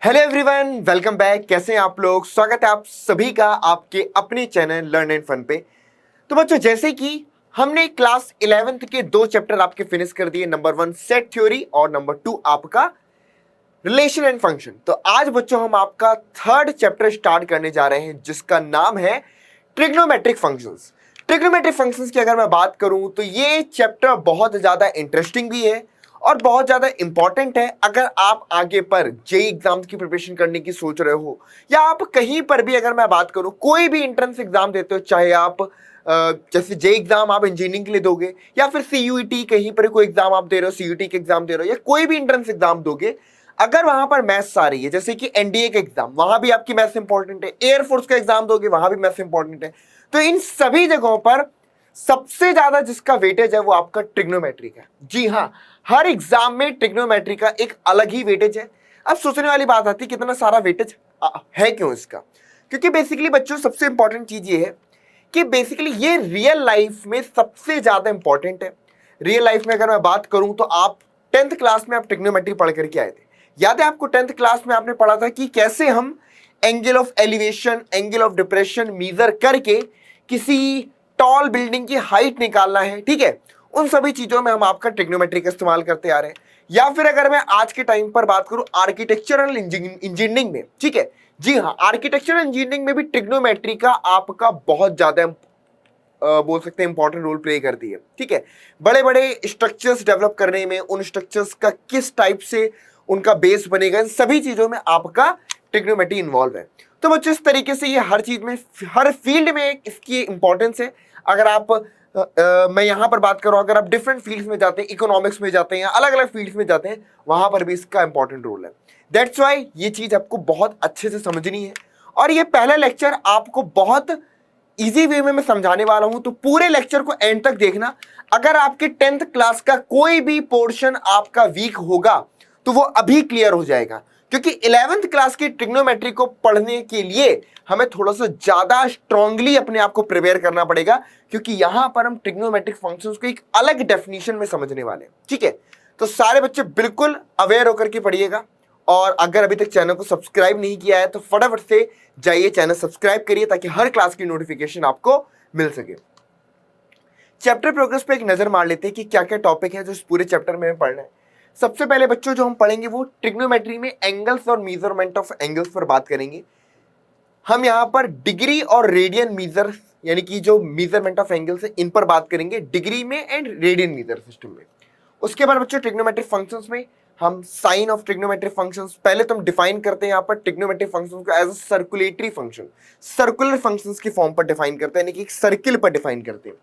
Hello everyone, welcome back. कैसे हैं आप लोग? स्वागत है आप सभी का आपके अपने चैनल लर्न एंड फन पे। तो बच्चों, जैसे कि हमने क्लास 11th के दो चैप्टर आपके फिनिश कर दिए, नंबर 1 सेट थ्योरी और नंबर 2 आपका रिलेशन एंड फंक्शन। तो आज बच्चों हम आपका थर्ड चैप्टर स्टार्ट करने जा रहे हैं जिसका नाम है ट्रिग्नोमेट्रिक फंक्शंस। ट्रिग्नोमेट्रिक फंक्शंस की अगर मैं बात करूं तो ये चैप्टर बहुत ज्यादा इंटरेस्टिंग भी है और बहुत ज्यादा इंपॉर्टेंट है। अगर आप आगे पर जेई एग्जाम की प्रिपरेशन करने की सोच रहे हो या आप कहीं पर भी, अगर मैं बात करूं कोई भी एंट्रेंस एग्जाम देते हो, चाहे आप जैसे जेई एग्जाम आप इंजीनियरिंग के लिए दोगे या फिर सीयूईटी कहीं पर कोई एग्जाम आप दे रहे हो, सीयूईटी के एग्जाम दे रहे हो या कोई भी एंट्रेंस एग्जाम दोगे, अगर वहां पर मैथ्स आ रही है, जैसे कि एनडीए का एग्जाम, वहां भी आपकी मैथ्स इंपॉर्टेंट है, एयरफोर्स का एग्जाम दोगे वहां भी मैथ्स इंपॉर्टेंट है, तो इन सभी जगहों पर सबसे ज्यादा जिसका वेटेज है वो आपका ट्रिग्नोमेट्री का। जी हाँ, हर एग्जाम में ट्रिग्नोमेट्री का एक अलग ही वेटेज है। अब सोचने वाली बात आती है कितना सारा वेटेज है क्यों इसका? क्योंकि बेसिकली बच्चों सबसे इंपॉर्टेंट चीज ये है कि बेसिकली ये रियल लाइफ में सबसे ज्यादा इंपॉर्टेंट है। रियल लाइफ में अगर मैं बात करूं तो आप 10th क्लास में आप ट्रिग्नोमेट्री पढ़ करके आए थे। याद है आपको 10th क्लास में आपने पढ़ा था कि कैसे हम angle of elevation, angle of depression measure करके किसी टॉल बिल्डिंग की हाइट निकालना है, ठीक है? उन सभी चीजों में हम आपका ट्रिग्नोमेट्री का इस्तेमाल करते आ रहे हैं। या फिर अगर मैं आज के टाइम पर बात करूं आर्किटेक्चरल इंजीनियरिंग में, ठीक है, जी हाँ, आर्किटेक्चरल इंजीनियरिंग में भी ट्रिग्नोमेट्री का आपका बहुत ज्यादा बोल सकते हैं इंपॉर्टेंट रोल प्ले करती है, ठीक है? बड़े बड़े स्ट्रक्चर्स डेवलप करने में, उन स्ट्रक्चर्स का किस टाइप से उनका बेस बनेगा, इन सभी चीजों में आपका ट्रिग्नोमेट्री इन्वॉल्व है। तो बच्चों इस तरीके से ये हर चीज में, हर फील्ड में इसकी इंपॉर्टेंस है। अगर आप मैं यहां पर बात करूं, अगर आप डिफरेंट फील्ड्स में जाते हैं, इकोनॉमिक्स में जाते हैं या अलग अलग फील्ड्स में जाते हैं, वहां पर भी इसका इंपॉर्टेंट रोल है। दैट्स वाई ये चीज आपको बहुत अच्छे से समझनी है। और ये पहला लेक्चर आपको बहुत इजी वे में मैं समझाने वाला हूं, तो पूरे लेक्चर को एंड तक देखना। अगर आपके 10th क्लास का कोई भी पोर्शन आपका वीक होगा तो वो अभी क्लियर हो जाएगा, क्योंकि 11th क्लास की ट्रिग्नोमेट्री को पढ़ने के लिए हमें थोड़ा सा ज्यादा स्ट्रांगली अपने आप को प्रिपेयर करना पड़ेगा, क्योंकि यहां पर हम ट्रिग्नोमेट्रिक फंक्शंस को एक अलग डेफिनेशन में समझने वाले हैं, ठीक है? तो सारे बच्चे बिल्कुल अवेयर होकर के पढ़िएगा। और अगर अभी तक चैनल को सब्सक्राइब नहीं किया है तो फटाफट से जाइए चैनल सब्सक्राइब करिए, ताकि हर क्लास की नोटिफिकेशन आपको मिल सके। चैप्टर प्रोग्रेस पे एक नजर मार लेते हैं कि क्या क्या टॉपिक है जो इस पूरे चैप्टर में पढ़ना है। सबसे पहले बच्चों जो हम पढ़ेंगे वो ट्रिग्नोमेट्री में एंगल्स और मेजरमेंट ऑफ एंगल्स पर बात करेंगे। हम यहाँ पर डिग्री और रेडियन मीजर, यानी कि जो मेजरमेंट ऑफ एंगल्स है, इन पर बात करेंगे डिग्री में एंड रेडियन मीजर सिस्टम में। उसके बाद बच्चों ट्रिग्नोमेट्रिक फंक्शंस में हम साइन ऑफ ट्रिग्नोमेट्रिक फंक्शंस, पहले तो हम डिफाइन करते हैं यहाँ पर ट्रिग्नोमेट्रिक फंक्शंस को as a circulatory function, circular functions की फॉर्म पर डिफाइन करते हैं, यानी कि एक सर्किल पर डिफाइन करते हैं।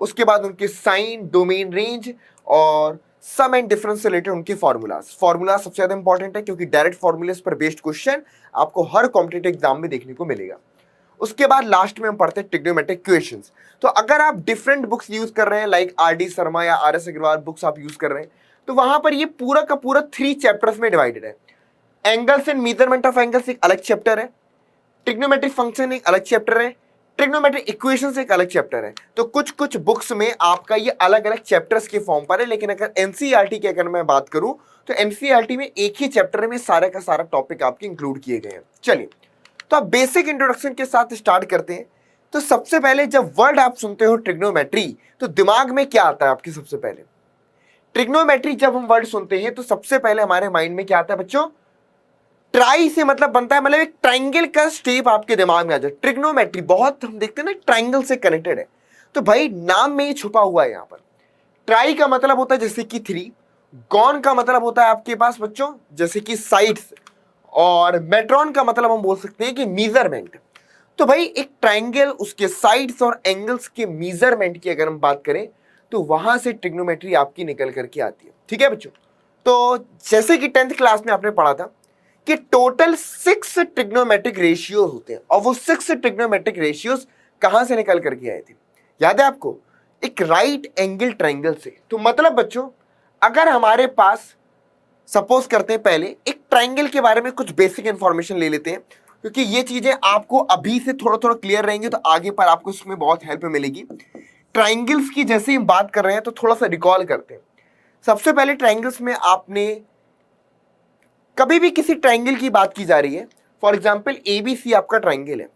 उसके बाद उनके साइन, डोमेन रेंज और सम एंड डिफरेंस से रिलेटेड उनके फॉर्मूला सबसे ज्यादा इंपॉर्टेंट है, क्योंकि डायरेक्ट फॉर्मूलेस पर बेस्ड क्वेश्चन आपको हर कॉम्पिटिटिव एग्जाम में देखने को मिलेगा। उसके बाद लास्ट में हम पढ़ते हैं ट्रिग्नोमेट्रिक इक्वेशंस। तो अगर आप डिफरेंट बुक्स यूज कर रहे हैं, लाइक आर.डी. शर्मा या आर.एस. अग्रवाल बुक्स आप यूज कर रहे हैं, तो वहां पर ये पूरा का पूरा 3 चैप्टर्स में डिवाइडेड है। Angles and measurement of angles एक अलग चैप्टर है, ट्रिग्नोमेट्रिक फंक्शन एक अलग चैप्टर है, ट्रिग्नोमेट्रिक इक्वेशंस एक अलग चैप्टर है। तो कुछ कुछ बुक्स में आपका ये अलग अलग चैप्टर्स के फॉर्म पर है, लेकिन अगर एनसीईआरटी की अगर मैं बात करूं तो एनसीईआरटी में एक ही चैप्टर में सारा का सारा टॉपिक आपके इंक्लूड किए गए हैं। चलिए, तो आप बेसिक इंट्रोडक्शन के साथ स्टार्ट करते हैं। तो सबसे पहले जब वर्ड आप सुनते हो ट्रिग्नोमेट्री, तो दिमाग में क्या आता है आपके? सबसे पहले ट्रिग्नोमेट्री जब हम वर्ड सुनते हैं तो सबसे पहले हमारे माइंड में क्या आता है बच्चों? ट्राई से मतलब बनता है, मतलब एक ट्राइंगल का शेप आपके दिमाग में आ जाए। ट्रिग्नोमेट्री बहुत हम देखते हैं ना, ट्राइंगल से कनेक्टेड है। तो भाई नाम में ही छुपा हुआ है यहाँ पर। ट्राई का मतलब होता है जैसे कि 3, गॉन का मतलब होता है आपके पास बच्चों जैसे कि साइड्स, और मेट्रॉन का मतलब हम बोल सकते हैं कि मीजरमेंट। तो भाई एक ट्राइंगल, उसके साइड्स और एंगल्स के मीजरमेंट की अगर हम बात करें तो वहां से ट्रिग्नोमेट्री आपकी निकल करके आती है, ठीक है बच्चों? तो जैसे कि 10th क्लास में आपने पढ़ा था कि टोटल 6 ट्रिग्नोमेट्रिक रेशियोज होते हैं, और वो 6 ट्रिग्नोमेट्रिक रेशियोज कहां से निकल करके आए थे? याद है आपको? एक राइट एंगल ट्राइंगल से। तो मतलब बच्चों अगर हमारे पास, सपोज करते हैं पहले एक ट्राइंगल के बारे में कुछ बेसिक इंफॉर्मेशन ले लेते हैं, क्योंकि ये चीजें आपको अभी से थोड़ा थोड़ा क्लियर रहेंगे तो आगे पर आपको इसमें बहुत हेल्प मिलेगी। ट्राइंगल्स की जैसे ही हम बात कर रहे हैं तो थोड़ा सा रिकॉल करते हैं। सबसे पहले ट्राइंगल्स में आपने कभी भी किसी ट्राइंगल की बात की जा रही है, फॉर एग्जाम्पल ABC आपका ट्राइंगल है,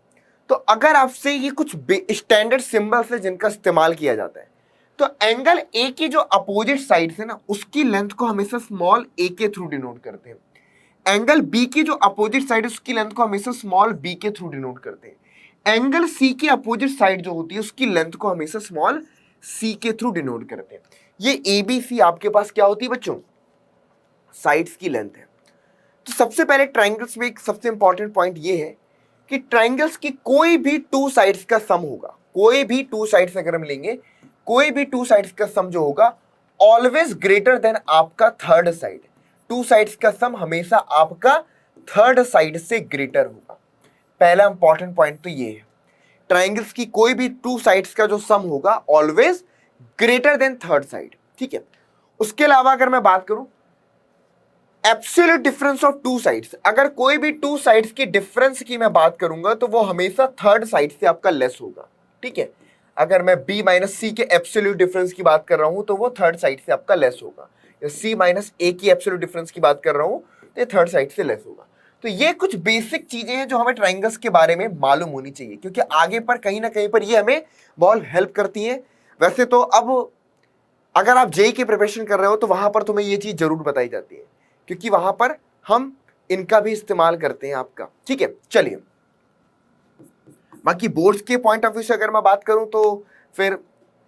तो अगर आपसे ये कुछ स्टैंडर्ड सिंबल्स है जिनका इस्तेमाल किया जाता है, तो एंगल ए की जो अपोजिट साइड है ना, उसकी लेंथ को हमेशा स्मॉल ए के थ्रू डिनोट करते हैं। एंगल बी की जो अपोजिट साइड है उसकी लेंथ को हमेशा स्मॉल बी के थ्रू डिनोट करते हैं। एंगल सी की अपोजिट साइड जो होती है उसकी लेंथ को हमेशा स्मॉल सी के थ्रू डिनोट करते हैं। ये ABC आपके पास क्या होती है बच्चों, साइड्स की लेंथ है। तो सबसे पहले ट्राइंगल्स में एक सबसे इंपॉर्टेंट पॉइंट ये है कि ट्राइंगल्स की कोई भी टू साइड्स का सम होगा, कोई भी टू साइड्स अगर हम लेंगे, कोई भी टू साइड्स का सम जो होगा ऑलवेज ग्रेटर देन आपका थर्ड साइड। टू साइड्स का सम हमेशा आपका थर्ड साइड से ग्रेटर होगा। पहला इंपॉर्टेंट पॉइंट तो ये है, ट्राइंगल्स की कोई भी टू साइड्स का जो सम होगा always greater than third side, ठीक है। उसके अलावा अगर मैं बात करूं absolute difference of two sides, अगर कोई भी टू साइड्स की डिफरेंस की मैं बात करूंगा तो वो हमेशा थर्ड साइड से आपका लेस होगा, ठीक है। अगर मैं B माइनस सी के एब्सोल्यूट डिफरेंस की बात कर रहा हूं तो वो थर्ड साइड से आपका लेस होगा, या C माइनस ए की एब्सोल्यूट डिफरेंस की बात कर रहा हूं तो ये थर्ड साइड से लेस होगा। तो ये कुछ बेसिक चीजें हैं जो हमें ट्राइंगल्स के बारे में मालूम होनी चाहिए, क्योंकि आगे पर कहीं ना कहीं पर ये हमें बहुत हेल्प करती है। वैसे तो अब अगर आप JEE की प्रिपरेशन कर रहे हो तो वहां पर तुम्हें ये चीज जरूर बताई जाती है, क्योंकि वहां पर हम इनका भी इस्तेमाल करते हैं आपका, ठीक है। चलिए, बाकी बोर्ड्स के पॉइंट ऑफ व्यू से अगर मैं बात करूं तो फिर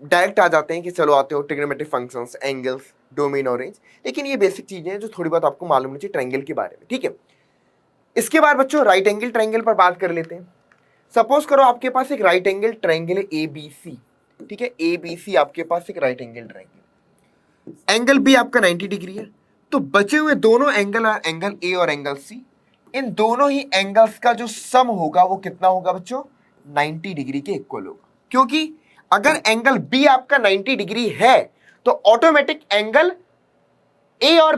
डायरेक्ट आ जाते हैं कि चलो आते हो ट्रिग्नोमेट्रिक फंक्शंस, एंगल्स, डोमेन और रेंज, लेकिन ये बेसिक चीजें हैं जो थोड़ी बहुत आपको मालूम होनी चाहिए ट्रायंगल के बारे में, ठीक है। इसके बाद बच्चों राइट एंगल ट्रायंगल पर बात कर लेते हैं। सपोज करो आपके पास एक राइट एंगल ट्रायंगल है ABC, ठीक है। ABC आपके पास एक right angle triangle, angle B आपका 90 डिग्री है। तो बचे हुए दोनों एंगल, एंगल A और एंगल C, इन दोनों ही एंगल्स का जो सम होगा वो कितना होगा बच्चों, 90 डिग्री के इक्वल होगा। क्योंकि अगर एंगल B आपका 90 डिग्री है तो ऑटोमेटिक एंगल A और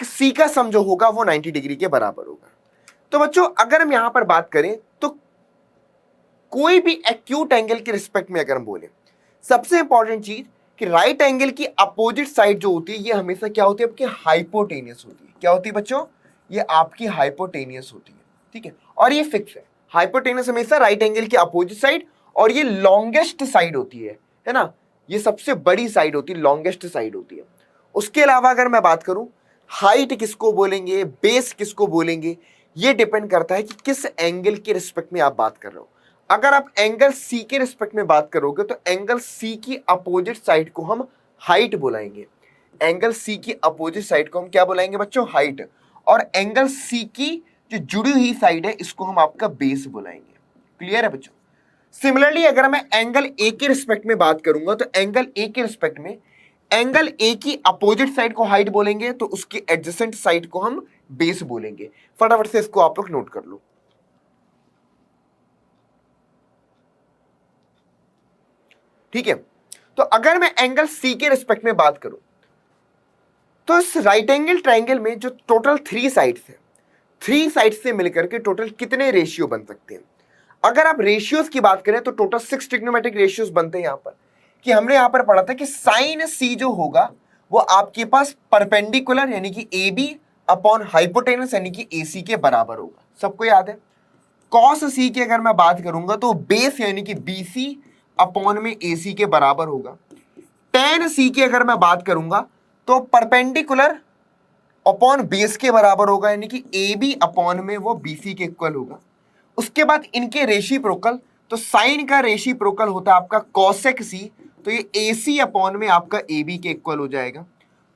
C का सम जो होगा वो 90 डिग्री के बराबर होगा। तो बच्चों अगर हम यहां पर बात करें तो कोई भी एक्यूट एंगल के रिस्पेक्ट में अगर हम बोले, सबसे इंपॉर्टेंट चीज कि राइट एंगल की अपोजिट साइड जो होती है ये हमेशा क्या होती है, आपकी हाइपोटेनियस होती है। क्या होती है बच्चों, ये आपकी हाइपोटेनियस होती है, ठीक है। और ये फिक्स है, हाइपोटेनियस हमेशा राइट एंगल की अपोजिट साइड, और ये लॉन्गेस्ट साइड होती है ना, ये सबसे बड़ी साइड होती है, लॉन्गेस्ट साइड होती है। उसके अलावा अगर मैं बात करूं हाइट किसको बोलेंगे, बेस किसको बोलेंगे, ये डिपेंड करता है कि किस एंगल के रिस्पेक्ट में आप बात कर रहे हो। अगर आप एंगल C के रिस्पेक्ट में बात करोगे तो एंगल C की अपोजिट साइड को हम हाइट बुलाएंगे। एंगल C की अपोजिट साइड को हम क्या बुलाएंगे बच्चों, हाइट। और एंगल C की जो जुड़ी हुई साइड है इसको हम आपका बेस बुलाएंगे। क्लियर है बच्चों। सिमिलरली अगर मैं एंगल A के रिस्पेक्ट में बात करूंगा तो एंगल A के रिस्पेक्ट में एंगल A की अपोजिट साइड को हाइट बोलेंगे, तो उसकी एडजेसेंट साइड को हम बेस बोलेंगे। फटाफट से इसको आप लोग नोट कर लो। ठीक है। तो अगर मैं एंगल C के रिस्पेक्ट में बात करूं तो इस राइट एंगल ट्रायंगल में जो टोटल 3 साइड्स हैं, 3 साइड्स से मिलकर के टोटल कितने रेशियो बन सकते हैं। अगर आप रेशियोज की बात करें तो टोटल 6 ट्रिग्नोमेट्रिक रेशियोज बनते हैं। यहां पर कि हमने यहां पर पढ़ा था कि साइन C जो होगा वो आपके पास परपेंडिकुलर यानी कि AB अपॉन हाइपोटेनस यानी कि AC के बराबर होगा, सबको याद है। कॉस C की अगर मैं बात करूंगा तो बेस यानी कि BC अपॉन में AC के बराबर होगा। टेन C की अगर मैं बात करूंगा तो परपेंडिकुलर अपॉन बेस के बराबर होगा, यानी कि AB अपॉन में वो BC के इक्वल होगा। उसके बाद इनके रेसिप्रोकल, तो साइन का रेसिप्रोकल होता है आपका कॉसेक C, तो ये AC अपॉन में आपका AB के इक्वल हो जाएगा।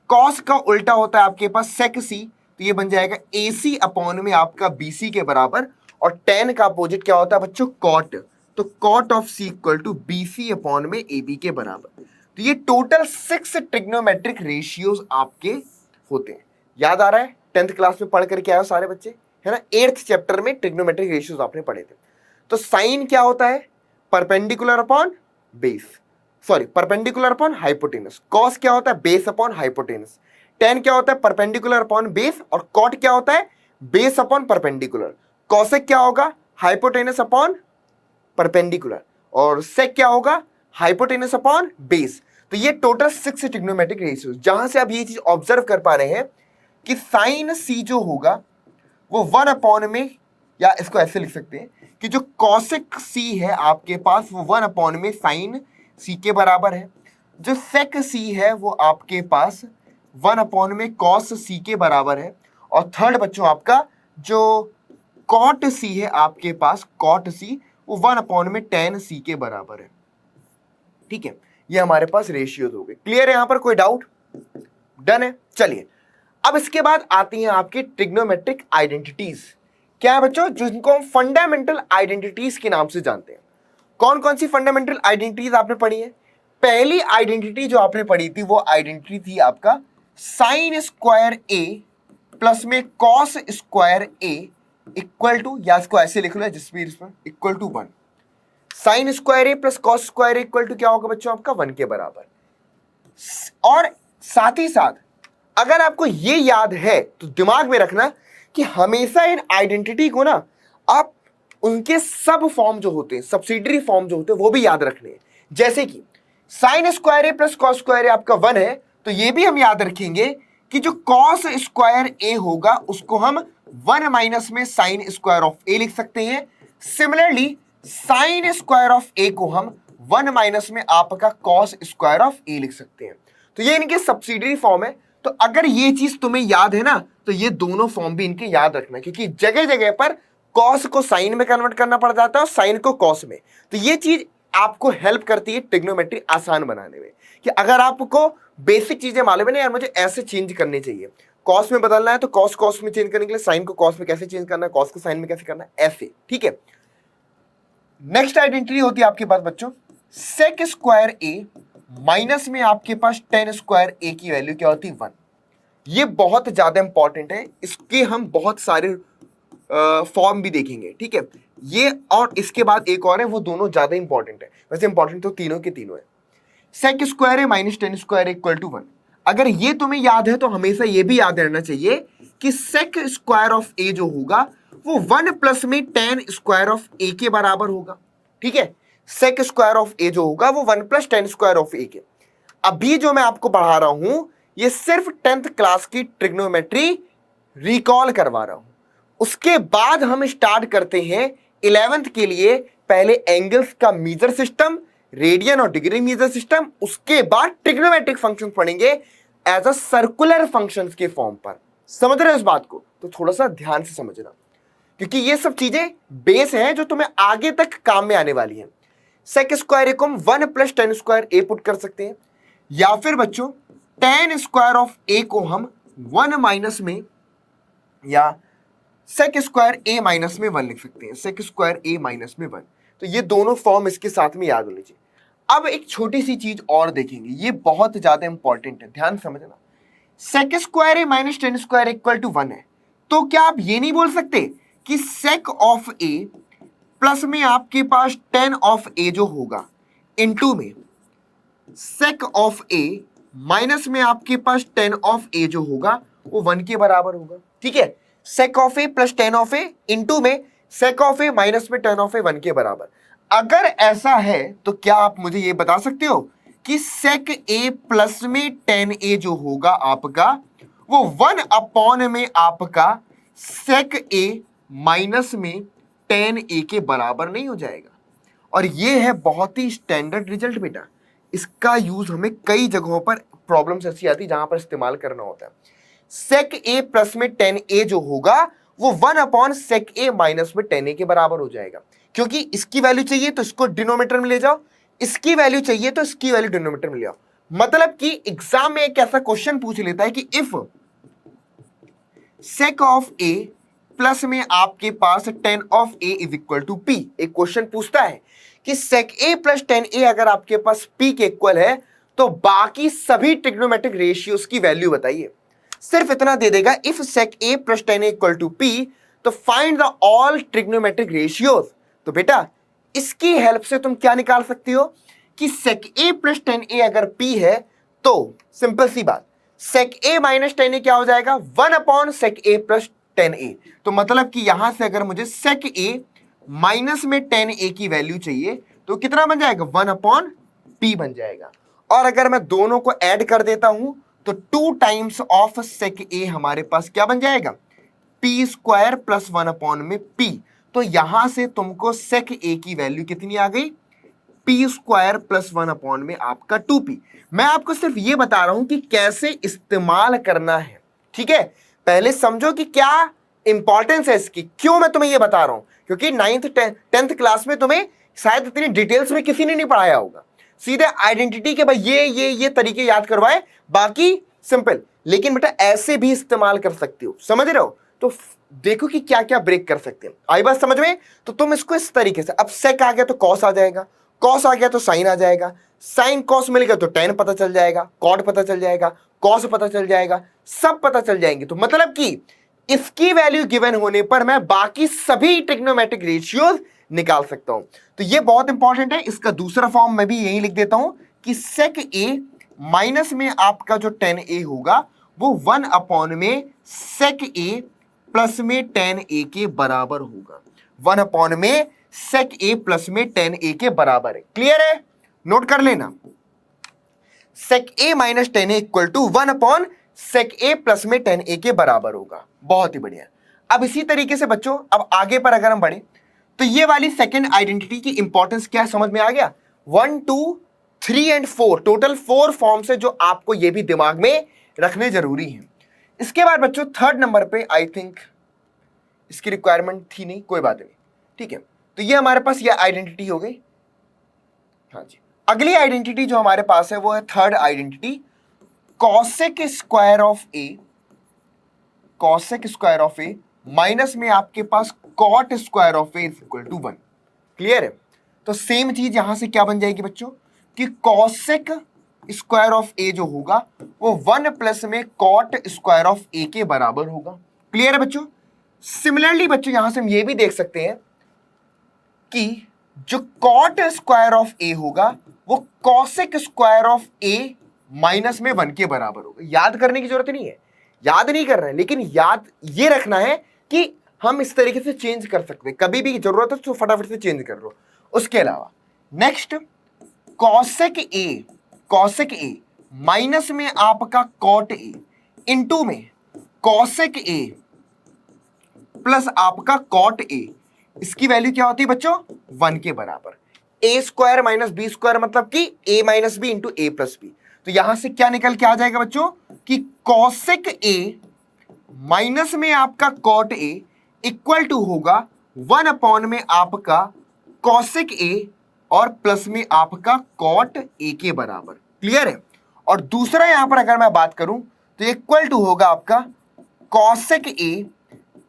कॉस का उल्टा होता है आपके पास सेक C, तो ये बन जाएगा AC अपॉन में आपका BC के बराबर। और टेन का अपोजिट क्या होता है बच्चों, कॉट, तो cot of C equal to BC upon में AB के बराबर। तो ये टोटल 6 ट्रिग्नोमेट्रिक रेशियोज आपके होते हैं। याद आ रहा है, 10th क्लास में पढ़ करके आए सारे बच्चे, है ना। 8th चैप्टर में ट्रिग्नोमेट्रिक रेशियोज आपने पढ़े थे। तो साइन क्या होता है, perpendicular upon base, sorry perpendicular upon hypotenuse. Cos क्या होता है, बेस अपॉन हाइपोटेनस। टेन क्या होता है, परपेंडिकुलर अपॉन बेस। और कॉट क्या होता है, बेस अपॉन परपेंडिकुलर। कॉसेक क्या होगा, हाइपोटेनस अपॉन परपेंडिकुलर। और सेक क्या होगा, हाइपोटेनस अपॉन बेस। तो ये टोटल 6 ट्रिग्नोमेट्रिक रेशियोज, जहां से आप ये चीज ऑब्जर्व कर पा रहे हैं कि साइन C जो होगा वो 1 अपॉन में, या इसको ऐसे लिख सकते हैं कि जो कॉसेक सी है आपके पास वो 1 अपॉन में साइन सी के बराबर है। जो सेक सी है वो आपके पास 1 अपॉन में कॉस सी के बराबर है। और थर्ड बच्चों आपका जो कॉट सी है आपके पास, कॉट सी वो 1 अपॉन में टेन सी के बराबर है। ठीक है, ये हमारे पास रेशियोज हो गए। क्लियर है? यहां पर कोई डाउट? डन है। चलिए अब इसके बाद आती हैं आपकी ट्रिग्नोमेट्रिक आइडेंटिटीज। क्या है बच्चों? जिनको हम फंडामेंटल आइडेंटिटीज के नाम से जानते हैं। कौन कौन सी फंडामेंटल आइडेंटिटीज आपने पढ़ी है? पहली आइडेंटिटी जो आपने पढ़ी थी वो आइडेंटिटी थी आपका साइन स्क्वायर ए प्लस में cos square A equal to, या इसको ऐसे लिख लो जिस भी equal to 1। Sine square A plus cos square A equal to क्या होगा बच्चों? आपका 1 के बराबर। और साथ ही साथ अगर आपको ये याद है तो दिमाग में रखना कि हमेशा इन आइडेंटिटी को ना आप उनके सब फॉर्म जो होते हैं, सब्सिडरी फॉर्म जो होते हैं, वो भी याद रखने हैं। जैसे कि sign square A plus cos square ए आपका 1 है, तो ये भी हम याद रखेंगे कि जो कॉस स्क्वायर ए होगा उसको हम 1 माइनस में साइन स्क्वायर ऑफ ए लिख सकते हैं। सिमिलरली साइन स्क्वायर ऑफ ए को हम 1 माइनस में आपका कॉस स्क्वायर ऑफ ए लिख सकते हैं। तो ये इनके सब्सिडरी फॉर्म है। तो अगर ये चीज तुम्हें याद है ना, तो ये दोनों फॉर्म भी इनके याद रखना, क्योंकि जगह जगह पर कॉस को साइन में कन्वर्ट करना पड़ जाता है और साइन को कॉस में। तो ये चीज आपको हेल्प करती है ट्रिग्नोमेट्री आसान बनाने में, कि अगर आपको बेसिक चीजें मालूम है ना यार मुझे ऐसे चेंज करनी चाहिए, कॉस में बदलना है तो कॉस कॉस में चेंज करने के लिए साइन को कॉस में कैसे चेंज करना है, कॉस को साइन में कैसे करना है, ऐसे। ठीक है, नेक्स्ट आइडेंटिटी होती है आपके पास बच्चों सेक स्क्वायर ए माइनस में आपके पास टेन स्क्वायर ए की वैल्यू क्या होती है? 1। ये बहुत ज्यादा इंपॉर्टेंट है, इसके हम बहुत सारे फॉर्म भी देखेंगे। ठीक है, ये और इसके बाद एक और है, वो दोनों ज्यादा इंपॉर्टेंट है। वैसे इंपॉर्टेंट तो तीनों के तीनों है। Sec square A minus tan square equal to 1। अगर ये तुम्हें याद है तो हमेशा ये भी याद रहना चाहिए कि सेक स्क्वायर ऑफ ए जो होगा वो 1 प्लस में टेन स्क्वायर ऑफ ए के बराबर होगा। ठीक है, सेक स्क्वायर ऑफ ए जो होगा वो 1 प्लस टेन स्क्वायर ऑफ ए के। अभी जो मैं आपको पढ़ा रहा हूं ये सिर्फ 10th क्लास की ट्रिग्नोमेट्री रिकॉल करवा रहा हूं। उसके बाद हम स्टार्ट करते हैं 11th के लिए पहले एंगल्स का मेजर सिस्टम, रेडियन और डिग्री मेजर सिस्टम, उसके बाद ट्रिग्नोमेट्रिक फंक्शन पढ़ेंगे एज अ सर्कुलर फंक्शंस के फॉर्म पर। समझ रहे हो इस बात को? तो थोड़ा सा ध्यान से समझना, क्योंकि ये सब चीजें बेस हैं जो तुम्हें आगे तक काम में आने वाली हैं। सेक स्क्वायर ए को हम 1 प्लस टेन स्क्वायर ए पुट कर सकते हैं, या फिर बच्चों टेन स्क्वायर ऑफ ए को हम 1 माइनस में, या सेक स्क्वायर ए माइनस में 1 लिख सकते हैं, सेक स्क्वायर ए माइनस में 1। तो ये दोनों फॉर्म इसके साथ में याद होनी चाहिए। अब एक छोटी सी चीज और देखेंगे, ये बहुत ज्यादा इंपॉर्टेंट है, ध्यान समझना। Sec square A minus tan square equal to 1 है, तो क्या आप ये नहीं बोल सकते कि सेक ऑफ ए प्लस में आपके पास टेन ऑफ ए जो होगा इनटू में सेक ऑफ ए माइनस में आपके पास टेन ऑफ ए जो होगा वो 1 के बराबर होगा। ठीक है, सेक of A plus ten of A into में सेक ऑफ ए माइनस में टेन ऑफ ए 1 के बराबर। अगर ऐसा है तो क्या आप मुझे ये बता सकते हो कि सेक ए प्लस में टेन ए जो होगा आपका वो 1 अपॉन में आपका सेक ए माइनस में टेन ए के बराबर नहीं हो जाएगा? और ये है बहुत ही स्टैंडर्ड रिजल्ट बेटा, इसका यूज हमें कई जगहों पर प्रॉब्लम्स ऐसी आती है जहां पर इस्तेमाल करना होता है। सेक ए प्लस में टेन ए जो होगा वो 1 अपॉन सेक ए माइनस में टेन ए के बराबर हो जाएगा, क्योंकि इसकी वैल्यू चाहिए तो इसको डिनोमिनेटर में ले जाओ, इसकी वैल्यू चाहिए तो इसकी वैल्यू डिनोमिनेटर में ले आओ। मतलब कि एग्जाम में एक ऐसा क्वेश्चन पूछ लेता है कि if sec of A plus में आपके पास ten of A is equal to P, एक क्वेश्चन पूछता है कि सेक ए प्लस टेन ए अगर आपके पास पी के इक्वल है तो बाकी सभी ट्रिग्नोमेट्रिक रेशियोज की वैल्यू बताइए। सिर्फ इतना दे देगा if sec A plus ten A equal to P तो find the all trigonometric ratios. तो बेटा इसकी हेल्प से तुम क्या निकाल सकती हो कि सेक ए प्लस टेन ए अगर पी है तो सिंपल सी बात सेक ए माइनस टेन ए क्या हो जाएगा? 1 upon sec A plus ten ए। तो मतलब कि यहां से अगर मुझे सेक ए माइनस में टेन ए की वैल्यू चाहिए तो कितना बन जाएगा? 1 अपॉन पी बन जाएगा। और अगर मैं दोनों को ऐड कर देता हूं तो 2 टाइम्स ऑफ सेक ए हमारे पास क्या बन जाएगा? पी स्क्वायर प्लस 1 अपॉन में पी। तो यहां से तुमको सेक ए की वैल्यू कितनी आ गई, पी स्क्वायर प्लस 1 अपॉन में आपका 2p। मैं आपको सिर्फ ये बता रहा हूं कि कैसे इस्तेमाल करना है, ठीक है। पहले समझो कि क्या इंपॉर्टेंस है इसकी, क्यों मैं तुम्हें ये बता रहा हूं, क्योंकि 9th 10th क्लास में तुम्हें शायद इतनी डिटेल्स में किसी ने नहीं पढ़ाया होगा। सीधे आइडेंटिटी के भाई ये तरीके याद करवाए, बाकी सिंपल। लेकिन बेटा ऐसे भी इस्तेमाल कर सकते हो, समझ रहे हो। तो देखो कि क्या क्या ब्रेक कर सकते हैं, आई बात समझ में। तो तुम इसको इस तरीके से, अब सेक आ गया तो कॉस आ जाएगा, कॉस आ गया तो साइन आ जाएगा, साइन कॉस मिल गया तो टेन पता चल जाएगा, कॉट पता चल जाएगा, कॉस पता चल जाएगा, सब पता चल जाएंगे। तो मतलब कि इसकी वैल्यू गिवन होने पर मैं बाकी सभी ट्रिग्नोमेट्रिक रेशियोज निकाल सकता हूं। तो ये बहुत इंपॉर्टेंट है। इसका दूसरा फॉर्म मैं भी यही लिख देता हूं कि सेक ए माइनस में आपका जो 10a होगा वो 1 अपॉन में सेक ए प्लस में 10a के बराबर होगा। 1 अपॉन में सेक ए प्लस में 10a के बराबर है। क्लियर है, नोट कर लेना। Sec A minus 10a equal to 1 upon sec A plus में 10a के बराबर होगा। बहुत ही बढ़िया। अब इसी तरीके से बच्चों अब आगे पर अगर हम बढ़े तो ये वाली सेकंड आइडेंटिटी की इंपॉर्टेंस क्या है समझ में आ गया। 1 2 3 एंड 4 टोटल 4 फॉर्म्स है जो आपको ये भी दिमाग में रखने जरूरी है। इसके बाद बच्चों थर्ड नंबर पे आई थिंक इसकी रिक्वायरमेंट थी नहीं, कोई बात नहीं, ठीक है। तो ये हमारे पास ये आइडेंटिटी हो गई। हाँ जी, अगली आइडेंटिटी जो हमारे पास है वो है third identity, cosec square of A, cosec square of A minus में आपके पास cot square of A equal to 1। Clear है। तो सेम चीज यहां से क्या बन जाएगी बच्चों कि कॉसेक स्क्वायर ऑफ ए जो होगा वो 1 प्लस में कॉट स्क्वायर ऑफ ए के बराबर होगा। क्लियर है बच्चों। सिमिलरली बच्चों यहां से हम ये भी देख सकते हैं कि जो कॉट स्क्वायर ऑफ ए होगा वो cosec square of A minus में 1 के बराबर होगा। याद करने की जरूरत नहीं है, याद नहीं कर रहे हैं, लेकिन याद ये रखना है कि हम इस तरीके से चेंज कर सकते हैं, कभी भी जरूरत है तो फटाफट से चेंज कर लो। उसके अलावा नेक्स्ट कॉसेक ए माइनस में आपका कॉट ए इंटू में कॉसेक ए प्लस आपका कॉट ए, इसकी वैल्यू क्या होती है बच्चों 1 के बराबर। ए स्क्वायर माइनस बी स्क्वायर मतलब कि ए माइनस बी इंटू ए प्लस बी। तो यहां से क्या निकल के आ जाएगा बच्चों कि कॉसेक ए माइनस में आपका कॉट ए इक्वल टू होगा 1 अपॉन में आपका कॉसेक ए और प्लस में आपका कॉट ए के बराबर। क्लियर है। और दूसरा यहां पर अगर मैं बात करूं तो इक्वल टू होगा आपका कॉसेक ए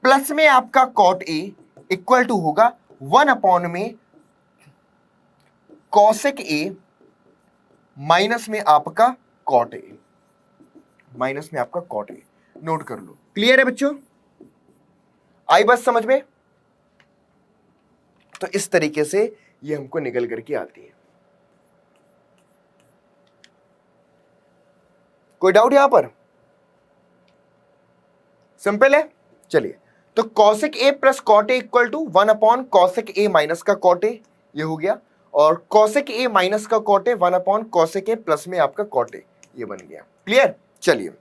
प्लस में आपका कॉट ए इक्वल टू होगा 1 अपॉन में कॉसेक ए माइनस में आपका कॉट ए, माइनस में आपका कॉट ए। नोट कर लो। क्लियर है बच्चों, आई बस समझ में। तो इस तरीके से ये हमको निकल करके आती है। कोई डाउट यहां पर? सिंपल है। चलिए, तो cosec A plus cot A equal to 1 upon cosec A minus का कॉट ए, ये हो गया। और कॉसेक ए माइनस का cot A 1 upon cosec A plus में आपका कॉट ए, ये बन गया। क्लियर। चलिए,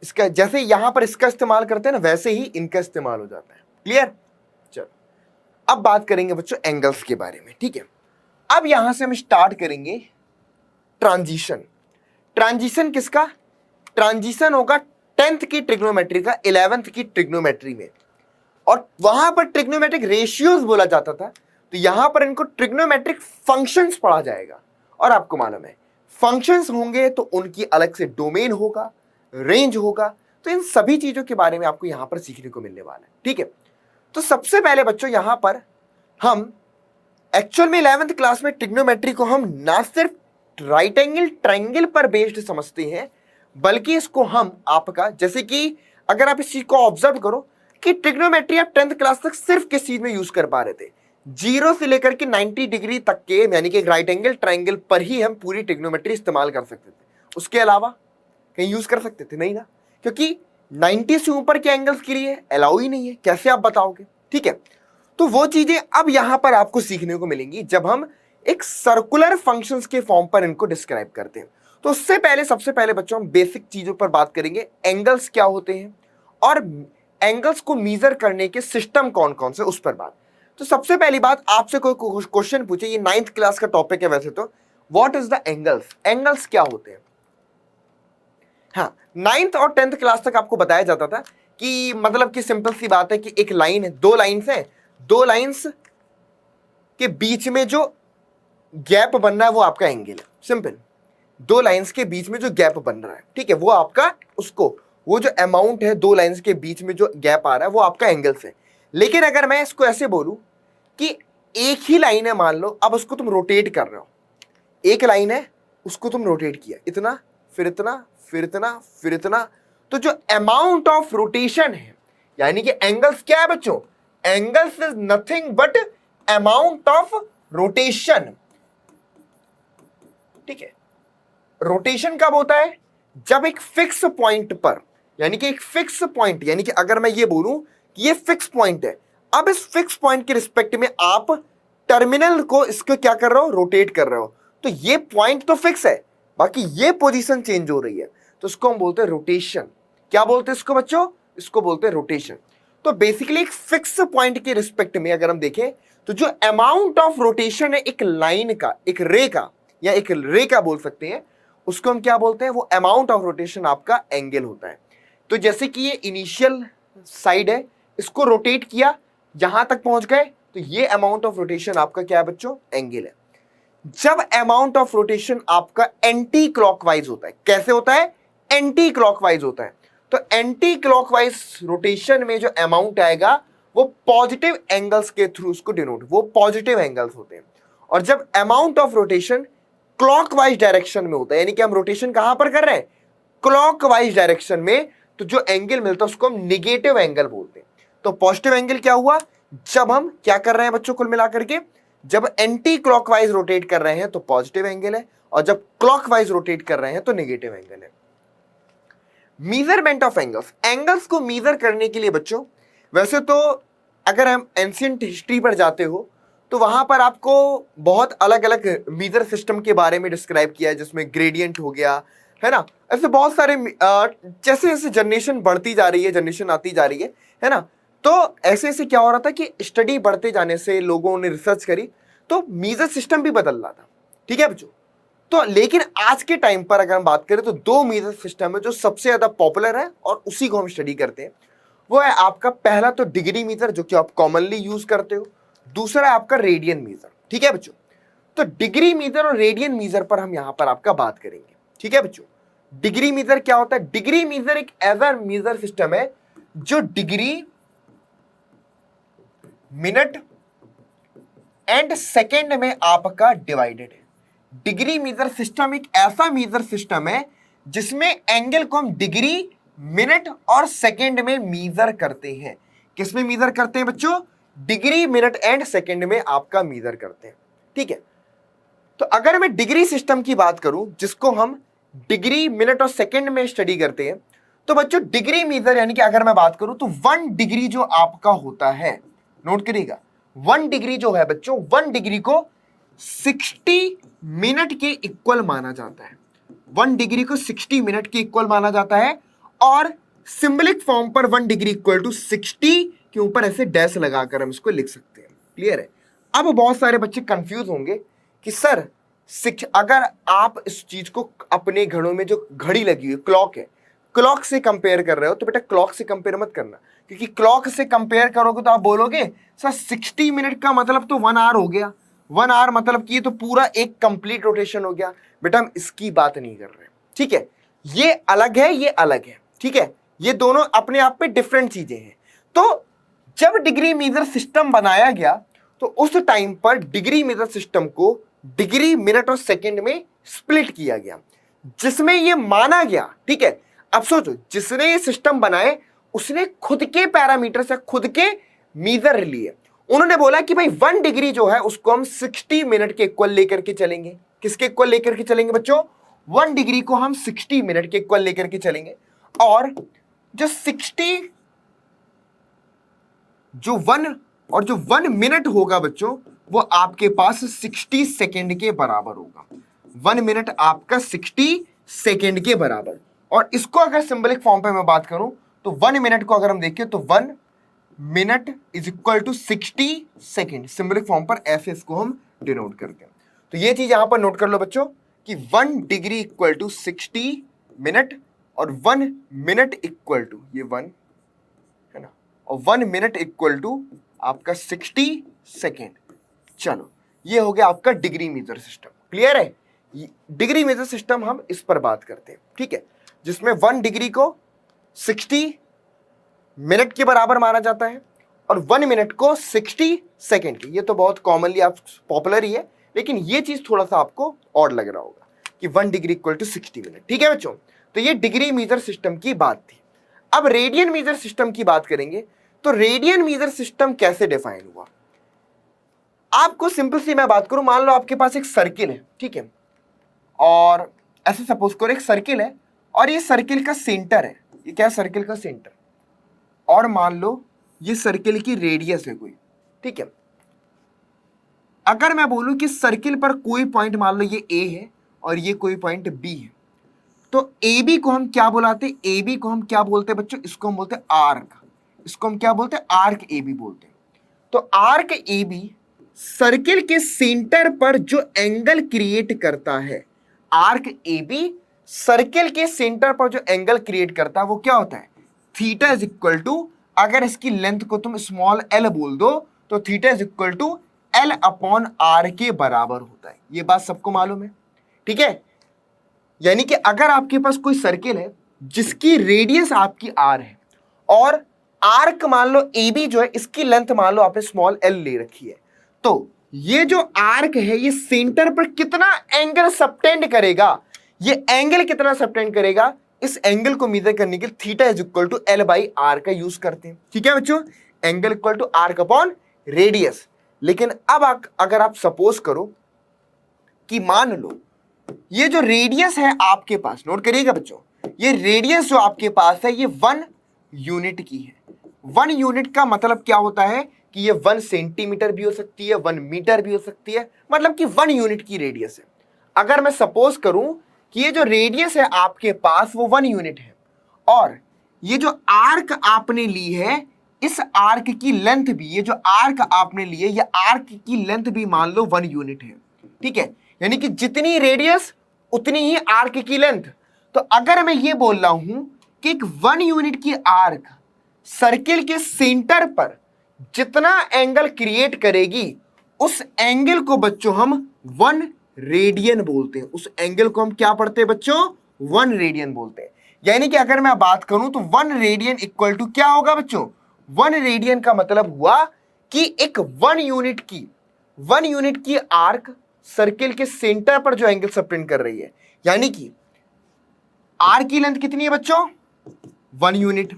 इसका जैसे यहां पर इसका इस्तेमाल करते हैं ना वैसे ही इनका इस्तेमाल हो जाता है। क्लियर। चलो अब बात करेंगे बच्चों एंगल्स के बारे में, ठीक है। अब यहां से हम स्टार्ट करेंगे ट्रांजिशन। ट्रांजिशन किसका? ट्रांजिशन होगा 10th की ट्रिग्नोमेट्री का 11th की ट्रिग्नोमेट्री में, और वहां पर ट्रिग्नोमेट्रिक रेशियोज बोला जाता था। तो यहां पर इनको ट्रिग्नोमेट्रिक फंक्शंस पढ़ा जाएगा। और आपको मालूम है फंक्शंस होंगे तो उनकी अलग से डोमेन होगा, रेंज होगा। तो इन सभी चीजों के बारे में आपको यहां पर सीखने को मिलने वाला है, ठीक है। तो सबसे पहले बच्चों यहां पर हम एक्चुअल में 11th क्लास में ट्रिग्नोमेट्री को हम ना सिर्फ राइट एंगल ट्रायंगल पर बेस्ड समझते हैं, बल्कि इसको हम आपका, जैसे कि अगर आप इस चीज को ऑब्जर्व करो कि ट्रिग्नोमेट्री आप 10th क्लास तक सिर्फ किस चीज में यूज कर पा रहे थे, 0 से लेकर के 90 डिग्री तक के, यानी कि राइट एंगल ट्रायंगल पर ही हम पूरी ट्रिग्नोमेट्री इस्तेमाल कर सकते थे। उसके अलावा कहीं यूज कर सकते थे नहीं ना, क्योंकि 90 से ऊपर के एंगल्स के लिए अलाउ ही नहीं है। कैसे आप बताओगे, ठीक है। तो वो चीजें अब यहां पर आपको सीखने को मिलेंगी जब हम एक सर्कुलर फंक्शंस के फॉर्म पर इनको डिस्क्राइब करते हैं। तो उससे पहले सबसे पहले बच्चों हम बेसिक चीजों पर बात करेंगे, एंगल्स क्या होते हैं और एंगल्स को मीजर करने के सिस्टम कौन कौन से, उस पर बात। तो सबसे पहली बात, आपसे कोई क्वेश्चन पूछे, ये 9th क्लास का टॉपिक है वैसे तो, what is the angles, angles क्या होते हैं। हाँ, 9th और 10th क्लास तक आपको बताया जाता था कि मतलब कि सिंपल सी बात है कि एक लाइन है, दो लाइन्स है, दो लाइन्स के बीच में जो गैप बन रहा है वो आपका एंगल है। सिंपल, दो लाइंस के बीच में जो गैप बन रहा है, ठीक है, वो आपका, उसको, वो जो अमाउंट है दो लाइंस के बीच में जो गैप आ रहा है वो आपका एंगल्स है। लेकिन अगर मैं इसको ऐसे बोलूं कि एक ही लाइन है, मान लो, अब उसको तुम रोटेट कर रहे हो, एक लाइन है उसको तुम रोटेट किया, इतना फिर इतना फिर इतना फिर इतना, तो जो अमाउंट ऑफ रोटेशन है, यानी कि एंगल्स क्या है बच्चों, angles is nothing but amount of rotation. ठीक है, रोटेशन कब होता है, जब एक फिक्स पॉइंट पर, यानी कि एक फिक्स पॉइंट, यानी कि अगर मैं ये बोलूं कि ये फिक्स पॉइंट है, अब इस फिक्स पॉइंट के रिस्पेक्ट में आप टर्मिनल को, इसको क्या कर रहे हो, रोटेट कर रहे हो, तो ये पॉइंट तो फिक्स है, बाकी ये पोजीशन चेंज हो रही है, तो इसको हम बोलते हैं रोटेशन। क्या बोलते हैं इसको बच्चों, इसको बोलते हैं रोटेशन। तो बेसिकली एक फिक्स पॉइंट के रिस्पेक्ट में अगर हम देखें तो जो अमाउंट ऑफ रोटेशन है एक लाइन का, एक रे का, या एक रे का बोल सकते हैं, उसको हम क्या बोलते हैं, वो अमाउंट ऑफ रोटेशन आपका एंगल होता है। तो जैसे कि ये इनिशियल साइड है, इसको रोटेट किया, यहां तक पहुंच गए, तो ये अमाउंट ऑफ रोटेशन आपका क्या है बच्चों, एंगल है। जब अमाउंट ऑफ रोटेशन आपका एंटी क्लॉकवाइज होता है, कैसे होता है, एंटी क्लॉकवाइज होता है, तो एंटी क्लॉकवाइज रोटेशन में जो अमाउंट आएगा वो पॉजिटिव एंगल्स के थ्रू उसको डिनोट, वो पॉजिटिव एंगल्स होते हैं। और जब amount of rotation clockwise direction में होता है, यानी कि हम रोटेशन कहां पर कर रहे हैं, क्लॉकवाइज डायरेक्शन में, तो जो एंगल मिलता है उसको हम निगेटिव एंगल बोलते हैं। तो पॉजिटिव एंगल क्या हुआ, जब हम क्या कर रहे हैं बच्चों, कुल मिलाकर के जब एंटी क्लॉकवाइज रोटेट कर रहे हैं तो पॉजिटिव एंगल है, और जब क्लॉकवाइज रोटेट कर रहे हैं तो नेगेटिव एंगल है। मेजरमेंट ऑफ एंगल्स, एंगल्स को मेजर करने के लिए बच्चों, वैसे तो अगर हम एंशिएंट हिस्ट्री पर जाते हो तो वहां पर आपको बहुत अलग अलग मीजर सिस्टम के बारे में डिस्क्राइब किया है, जिसमें ग्रेडियंट हो गया, है ना, ऐसे बहुत सारे, जैसे जैसे जनरेशन बढ़ती जा रही है, जनरेशन आती जा रही है ना, तो ऐसे ऐसे क्या हो रहा था कि स्टडी बढ़ते जाने से लोगों ने रिसर्च करी तो मीजर सिस्टम भी बदल रहा था। ठीक है बच्चों, तो लेकिन आज के टाइम पर अगर हम बात करें तो दो मेजर सिस्टम है जो सबसे ज्यादा पॉपुलर है और उसी को हम स्टडी करते हैं। वो है आपका पहला तो डिग्री मीटर, जो कि आप कॉमनली यूज करते हो, दूसरा है आपका रेडियन मीटर। ठीक है बच्चों, तो डिग्री मीटर और रेडियन मीटर पर हम यहां पर आपका बात करेंगे। ठीक है बच्चों, डिग्री मीटर क्या होता है, डिग्री मीटर एक ऐसा मीटर सिस्टम है जो डिग्री, मिनट एंड सेकेंड में आपका डिवाइडेड है। डिग्री मीटर सिस्टम एक ऐसा मीटर सिस्टम है जिसमें एंगल को हम डिग्री, मिनट और सेकेंड में मीजर करते हैं। किस में मीजर करते हैं बच्चों, डिग्री, मिनट एंड सेकेंड में आपका मीजर करते हैं। ठीक है, तो अगर मैं डिग्री सिस्टम की बात करूं जिसको हम डिग्री, मिनट और सेकेंड में स्टडी करते हैं, तो बच्चों डिग्री मीजर, यानी कि अगर मैं बात करूं तो 1 डिग्री जो आपका होता है, नोट करिएगा, 1 डिग्री जो है बच्चों, 1 डिग्री को 60 मिनट के इक्वल माना जाता है। 1 डिग्री को 60 मिनट के इक्वल माना जाता है, और सिंबलिक फॉर्म पर 1 डिग्री इक्वल टू 60 के ऊपर ऐसे डैश लगाकर हम इसको लिख सकते हैं। क्लियर है। अब बहुत सारे बच्चे कंफ्यूज होंगे कि सर अगर आप इस चीज को अपने घरों में जो घड़ी लगी हुई क्लॉक है, क्लॉक से कंपेयर कर रहे हो, तो बेटा क्लॉक से कंपेयर मत करना, क्योंकि क्लॉक से कंपेयर करोगे तो आप बोलोगे सर 60 मिनट का मतलब तो 1 आवर हो गया, 1 आवर मतलब कि ये तो पूरा एक कंप्लीट रोटेशन हो गया। बेटा हम इसकी बात नहीं कर रहे। ठीक है, ये अलग है, ये अलग है। ठीक है, ये दोनों अपने आप में डिफरेंट चीजें हैं। तो जब डिग्री मीजर सिस्टम बनाया गया तो उस टाइम पर डिग्री मीजर सिस्टम को डिग्री, मिनट और सेकंड में स्प्लिट किया गया, जिसमें यह माना गया, ठीक है, अब सोचो जिसने ये सिस्टम बनाए उसने खुद के पैरामीटर से खुद के मीजर लिए। उन्होंने बोला कि भाई 1 डिग्री जो है उसको हम 60 मिनट के इक्वल लेकर के चलेंगे। किसके इक्वल लेकर के चलेंगे बच्चों, 1 डिग्री को हम 60 मिनट के इक्वल लेकर के चलेंगे। और जो 60, जो 1 और जो 1 मिनट होगा बच्चों वो आपके पास 60 सेकेंड के बराबर होगा। 1 मिनट आपका 60 सेकेंड के बराबर। और इसको अगर सिंबलिक फॉर्म पे मैं बात करूं तो 1 मिनट को अगर हम देखें तो 1 minute is equal to 60 second. Symbolic form पर ऐसे इसको हम डिनोट करते हैं। तो ये चीज यहां पर नोट कर लो बच्चों कि 1 डिग्री इक्वल टू 60 मिनट और 1 मिनट इक्वल टू ये 1 है ना, और 1 मिनट इक्वल टू आपका 60 सेकेंड। चलो ये हो गया आपका डिग्री मेजर सिस्टम। क्लियर है? डिग्री मेजर सिस्टम हम इस पर बात करते हैं, ठीक है, जिसमें 1 डिग्री को 60 मिनट के बराबर माना जाता है और 1 मिनट को 60 सेकेंड के। ये तो बहुत कॉमनली आप पॉपुलर ही है, लेकिन ये चीज थोड़ा सा आपको और लग रहा होगा कि 1 डिग्री इक्वल टू 60 मिनट। ठीक है बच्चों, तो ये डिग्री मेजर सिस्टम की बात थी। अब रेडियन मेजर सिस्टम की बात करेंगे। तो रेडियन मेजर सिस्टम कैसे डिफाइन हुआ? आपको सिंपल सी मैं बात करूं, मान लो आपके पास एक सर्किल है, ठीक है, और ऐसे सपोज करो एक सर्किल है और ये सर्किल का सेंटर है। ये क्या है? सर्किल का सेंटर। और मान लो ये सर्किल की रेडियस है कोई, ठीक है। अगर मैं बोलूं कि सर्किल पर कोई पॉइंट, मान लो ये ए है और ये कोई पॉइंट बी है, तो ए बी को हम क्या बुलाते हैं? ए बी को हम क्या बोलते हैं बच्चों? इसको हम बोलते हैं आर्क। इसको हम क्या बोलते हैं? आर्क ए बी बोलते हैं। तो आर्क ए बी सर्किल के सेंटर पर जो एंगल क्रिएट करता है, आर्क ए बी सर्किल के सेंटर पर जो एंगल क्रिएट करता है वो क्या होता है? थीटा इज इक्वल टू, अगर इसकी लेंथ को तुम स्मॉल एल बोल दो तो theta is equal to L upon R के बराबर होता है। ये बात सबको मालूम है, ठीक है। यानी कि अगर आपके पास कोई सर्किल है जिसकी रेडियस आपकी आर है और आर्क मान लो ए बी जो है इसकी लेंथ मान लो आपने स्मॉल एल ले रखी है, तो ये जो आर्क है ये सेंटर पर कितना एंगल सबटेंड करेगा, ये एंगल कितना सबटेंड करेगा, इस एंगल को मेजर करने के लिए theta is equal to L by R का यूज करते हैं। ठीक है बच्चों, angle equal to arc upon radius. लेकिन अब अगर आप सपोज करो कि मान लो ये जो रेडियस है आपके पास, नोट करिएगा बच्चों, ये रेडियस जो आपके पास है ये 1 यूनिट की है। 1 यूनिट का मतलब क्या होता है कि ये 1 सेंटीमीटर भी हो सकती है, 1 मीटर भी हो सकती है, मतलब कि 1 यूनिट की रेडियस है। अगर मैं सपोज करूं कि ये जो रेडियस है आपके पास वो 1 यूनिट है और ये जो आर्क आपने ली है, इस आर्क की लेंथ भी, ये जो आर्क आपने ली है ये आर्क की लेंथ भी मान लो 1 यूनिट है। ठीक है, यानी कि जितनी रेडियस उतनी ही आर्क की लेंथ। तो अगर मैं ये बोल रहा हूं कि एक 1 यूनिट की आर्क सर्किल के सेंटर पर जितना एंगल क्रिएट करेगी उस एंगल को बच्चों हम 1 रेडियन बोलते हैं। उस एंगल को हम क्या पढ़ते हैं बच्चों? 1 रेडियन बोलते हैं। यानी कि अगर मैं बात करूं तो 1 रेडियन इक्वल टू क्या होगा बच्चों? 1 रेडियन का मतलब हुआ कि एक 1 यूनिट की आर्क सर्किल के सेंटर पर जो एंगल सबटेंड कर रही है, यानी कि आर की लेंथ कितनी है बच्चों? 1 यूनिट।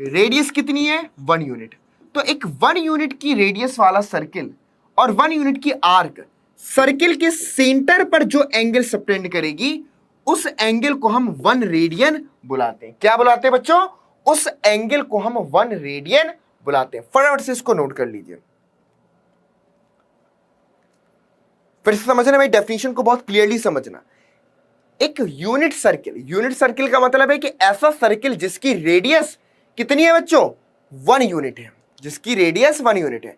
रेडियस कितनी है? 1 यूनिट। तो एक 1 यूनिट की रेडियस वाला सर्किल और 1 यूनिट की आर्क सर्किल के सेंटर पर जो एंगल सबटेंड करेगी उस एंगल को हम 1 रेडियन बुलाते हैं। क्या बुलाते हैं बच्चों? उस एंगल को हम 1 रेडियन बुलाते हैं। फटाफट से इसको नोट कर लीजिए, फिर से समझना, मेरी डेफिनेशन को बहुत क्लियरली समझना। एक यूनिट सर्किल का मतलब है कि ऐसा सर्किल जिसकी रेडियस कितनी है बच्चों? 1 यूनिट है, जिसकी रेडियस 1 यूनिट है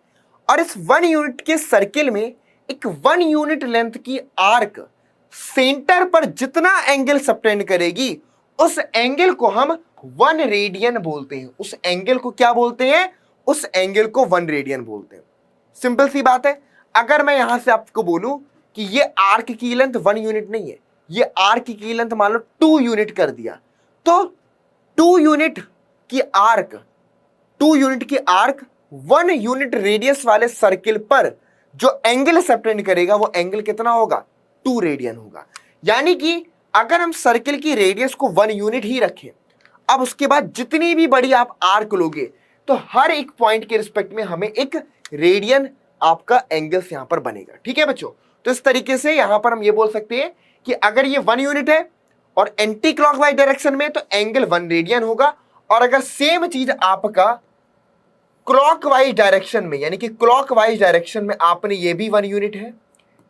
और इस 1 यूनिट के सर्किल में एक 1 यूनिट लेंथ की आर्क सेंटर पर जितना एंगल सबटेंड करेगी उस एंगल को हम 1 रेडियन बोलते हैं। उस एंगल को क्या बोलते हैं? उस एंगल को 1 रेडियन बोलते हैं। सिंपल सी बात है। अगर मैं यहां से आपको बोलूं कि ये आर्क की लेंथ 1 यूनिट नहीं है, ये आर्क की लेंथ मान लो 2 यूनिट कर दिया, तो 2 यूनिट की आर्क 1 यूनिट रेडियस वाले सर्किल पर जो एंगल सबटेंड करेगा वो एंगल कितना होगा? 2 रेडियन होगा। यानी कि अगर हम सर्किल की रेडियस को 1 यूनिट ही रखें, अब उसके बाद जितनी भी बड़ी आप आर्क लोगे तो हर एक पॉइंट के रिस्पेक्ट में हमें एक रेडियन आपका एंगल्स यहां पर बनेगा। ठीक है बच्चों, तो इस तरीके से यहां पर हम ये बोल सकते हैं कि अगर ये 1 यूनिट है और एंटी क्लॉकवाइज डायरेक्शन में तो एंगल 1 रेडियन होगा, और अगर सेम चीज आपका क्लॉकवाइज डायरेक्शन में, यानी कि क्लॉकवाइज डायरेक्शन में आपने ये भी 1 यूनिट है,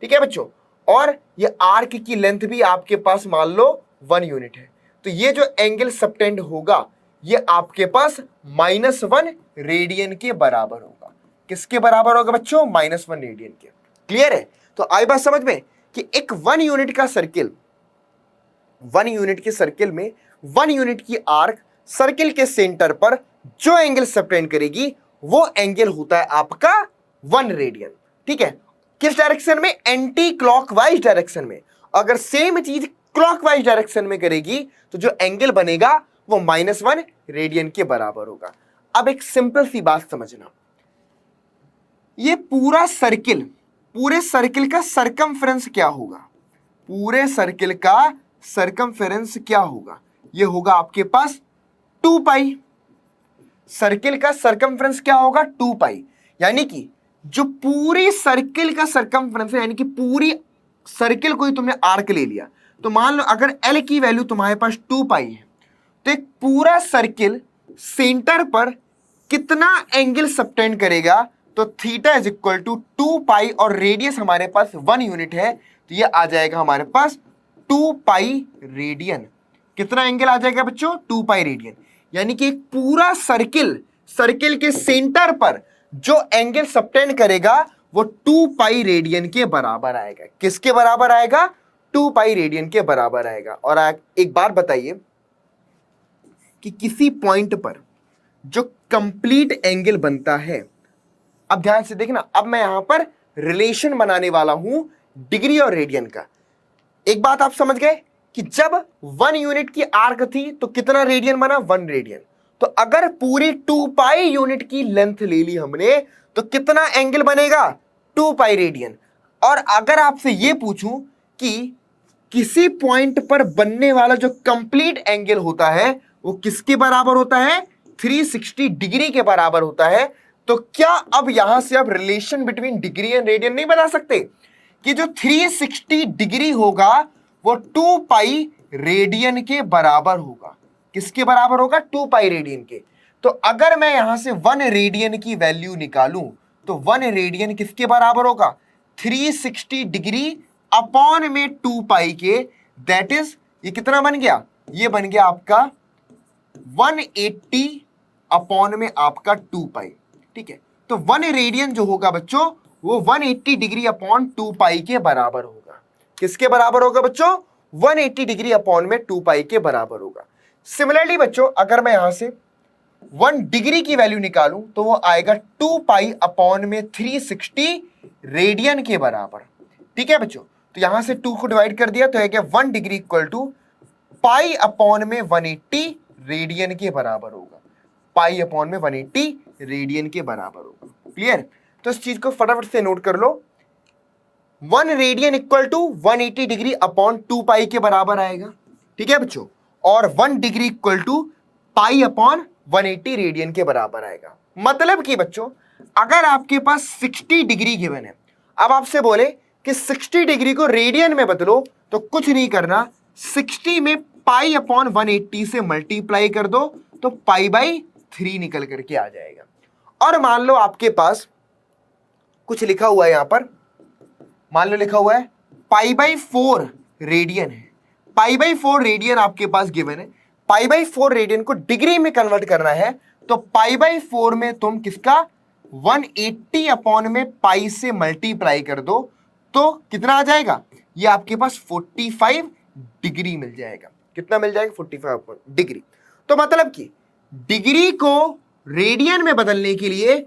ठीक है बच्चों, और ये आर्क की लेंथ भी आपके पास मान लो 1 यूनिट है, तो ये जो एंगल सबटेंड होगा ये आपके पास -1 रेडियन के बराबर होगा। किसके बराबर होगा बच्चों? -1 रेडियन के। क्लियर है? तो आई बात समझ में कि एक 1 यूनिट का सर्किल, 1 यूनिट के सर्किल में 1 यूनिट की आर्क सर्किल के सेंटर पर जो एंगल सबटेंड करेगी वो एंगल होता है आपका 1 रेडियन। ठीक है? किस डायरेक्शन में? एंटी क्लॉकवाइज डायरेक्शन में। अगर सेम चीज क्लॉकवाइज डायरेक्शन में करेगी तो जो एंगल बनेगा वो -1 रेडियन के बराबर होगा। अब एक सिंपल सी बात समझना, ये पूरा सर्किल, पूरे सर्किल का सरकमफेरेंस क्या होगा? पूरे सर्किल का सरकमफेरेंस क्या होगा? ये होगा आपके पास 2 पाई। सर्किल का सरकमफेरेंस क्या होगा? 2 पाई। यानी कि जो पूरी सर्किल का सरकमफेरेंस है, यानी कि पूरी सर्किल को ही तुमने आर्क ले लिया, तो मान लो अगर L की वैल्यू तुम्हारे पास 2 पाई है, तो एक पूरा सर्किल सेंटर पर कितना एंगल सबटेंड करेगा? तो थीटा इज इक्वल टू 2 पाई और रेडियस हमारे पास 1 यूनिट है, तो ये आ जाएगा हमारे पास 2 पाई रेडियन। कितना एंगल आ जाएगा बच्चों? 2 पाई रेडियन। यानी कि एक पूरा सर्किल, सर्किल के सेंटर पर जो एंगल सबटेंड करेगा वो 2 पाई रेडियन के बराबर आएगा। किसके बराबर आएगा? 2 पाई रेडियन के बराबर आएगा। और एक बात बताइए कि किसी पॉइंट पर जो कंप्लीट एंगल बनता है, अब ध्यान से देखना, अब मैं यहां पर रिलेशन बनाने वाला हूं डिग्री और रेडियन का। एक बात आप समझ गए कि जब 1 यूनिट की आर्क थी तो कितना रेडियन बना? 1 रेडियन। तो अगर पूरी 2 पाई यूनिट की लेंथ ले ली हमने तो कितना एंगल बनेगा? 2 पाई रेडियन। और अगर आपसे यह पूछूं कि किसी पॉइंट पर बनने वाला जो कंप्लीट एंगल होता है वो किसके बराबर होता है? 360 डिग्री के बराबर होता है, तो क्या अब यहां से आप relation between degree and radian नहीं बना सकते कि जो 360 डिग्री होगा वो 2 पाई रेडियन के बराबर होगा? किसके बराबर होगा? 2 पाई रेडियन के। तो अगर मैं यहां से 1 रेडियन की वैल्यू निकालूं तो 1 रेडियन किसके बराबर होगा? 360 डिग्री अपॉन में 2 पाई के, दैट इज, ये कितना बन गया? ये बन गया आपका 180 अपॉन में आपका 2 पाई। ठीक है? तो 1 रेडियन जो होगा बच्चों वो 180 डिग्री अपॉन 2 पाई के बराबर होगा। किसके बराबर होगा बच्चों? 180 डिग्री अपॉन में 2 पाई के बराबर होगा। सिमिलरली बच्चों अगर मैं यहां से 1 डिग्री की वैल्यू निकालूं तो वो आएगा 2 पाई अपॉन में 360 रेडियन के बराबर। ठीक है बच्चों? तो यहां से 2 को डिवाइड कर दिया तो है क्या? 1 degree equal to pi upon में 180 रेडियन के बराबर होगा। पाई अपॉन में 180 रेडियन के बराबर होगा। क्लियर? तो इस चीज को फटाफट से नोट कर लो। 1 radian equal to 180 degree upon 2 pi के बराबर आएगा। ठीक है बच्चों? और 1 degree equal to pi upon 180 radian के बराबर आएगा। मतलब कि बच्चों अगर आपके पास 60 डिग्री गिवन है, अब आपसे बोले कि 60 डिग्री को रेडियन में बदलो, तो कुछ नहीं करना, 60 में पाई अपॉन 180 से मल्टीप्लाई कर दो तो पाई बाई 3 निकल करके आ जाएगा। और मान लो आपके पास कुछ लिखा हुआ है, यहां पर मान लो लिखा हुआ है पाई बाई 4 रेडियन है। पाई बाई 4 रेडियन आपके पास गिवन है। पाई बाई 4 रेडियन को डिग्री में कन्वर्ट करना है तो पाई बाई 4 में तुम किसका 180 अपॉन में पाई से मल्टीप्लाई कर दो तो कितना आ जाएगा? ये आपके पास 45 डिग्री मिल जाएगा। कितना मिल जाएगा? 45 डिग्री। तो मतलब कि डिग्री को रेडियन में बदलने के लिए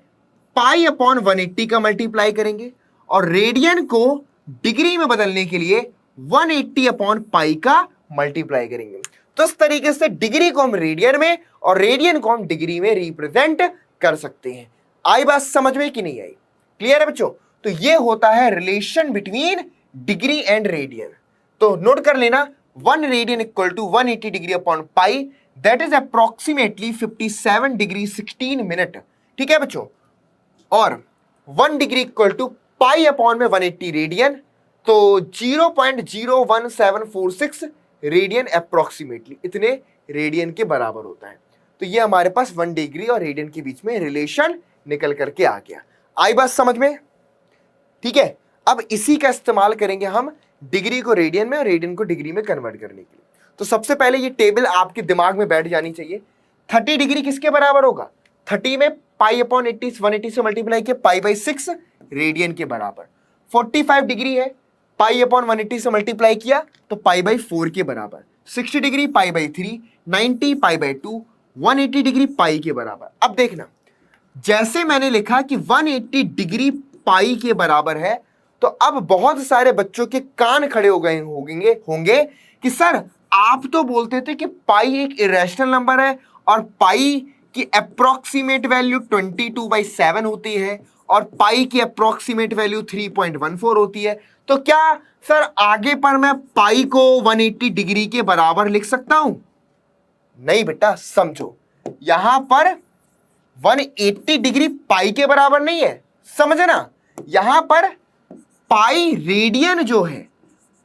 पाई अपॉन 180 का मल्टीप्लाई करेंगे और रेडियन को डिग्री में बदलने के लिए 180 अपॉन पाई का मल्टीप्लाई करेंगे। तो इस तरीके से डिग्री को हम रेडियन में और रेडियन को हम डिग्री में रिप्रेजेंट कर सकते हैं। आई बात समझ में कि नहीं आई? क्लियर है बच्चों? तो ये होता है relation between degree and radian. तो नोट कर लेना, 1 radian equal to 180 degree upon pi, that is approximately 57 degree 16 minute. ठीक है बच्चों? और 1 degree equal to pi upon में 180 रेडियन, तो 0.01746 रेडियन अप्रोक्सीमेटली, इतने रेडियन के बराबर होता है। तो ये हमारे पास 1 डिग्री और रेडियन के बीच में रिलेशन निकल करके आ गया। आई बात समझ में? ठीक है, अब इसी का इस्तेमाल करेंगे हम डिग्री को रेडियन में और रेडियन को डिग्री में कन्वर्ट करने के लिए। तो सबसे पहले ये टेबल आपके दिमाग में बैठ जानी चाहिए। 30 डिग्री किसके बराबर होगा? 30 में पाई अपॉन 80, 180 से मल्टीप्लाई किया, पाई बाई 6 रेडियन के बराबर। 45 डिग्री है, पाई अपॉन 180 से मल्टीप्लाई किया तो पाई बाई 4 के बराबर। 60 degree pi by 3, 90 pi by 2, 180 degree pi के बराबर। अब देखना, जैसे मैंने लिखा कि 180 डिग्री पाई के बराबर है, तो अब बहुत सारे बच्चों के कान खड़े हो गए होंगे कि सर आप तो बोलते थे कि पाई एक इरेशनल नंबर है और पाई की अप्रोक्सीमेट वैल्यू 22/7 होती है और पाई की अप्रोक्सीमेट वैल्यू 3.14 होती है, तो क्या सर आगे पर मैं पाई को 180 डिग्री के बराबर लिख सकता हूं? नहीं बेटा, समझो यहां पर 180 डिग्री पाई के बराबर नहीं है, समझे ना? यहां पर पाई रेडियन जो है,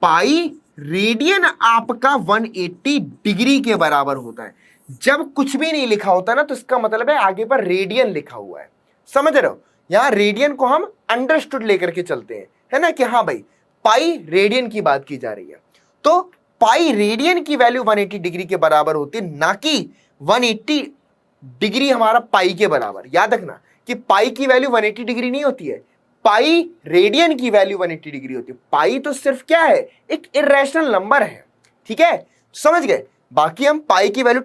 पाई रेडियन आपका 180 डिग्री के बराबर होता है। जब कुछ भी नहीं लिखा होता ना, तो इसका मतलब है आगे पर रेडियन लिखा हुआ है, समझ रहे हो? यहां रेडियन को हम अंडरस्टूड लेकर के चलते हैं, है ना, कि हाँ भाई पाई रेडियन की बात की जा रही है। तो पाई रेडियन की वैल्यू 180 डिग्री के बराबर होती है, ना कि 180 डिग्री हमारा पाई के बराबर। याद रखना कि पाई की वैल्यू 180 डिग्री नहीं होती है, पाई रेडियन की वैल्यू 180 डिग्री होती है। पाई तो सिर्फ क्या है, एक इरेशनल नंबर है, ठीक है, समझ गए? बाकी हम पाई की वैल्यू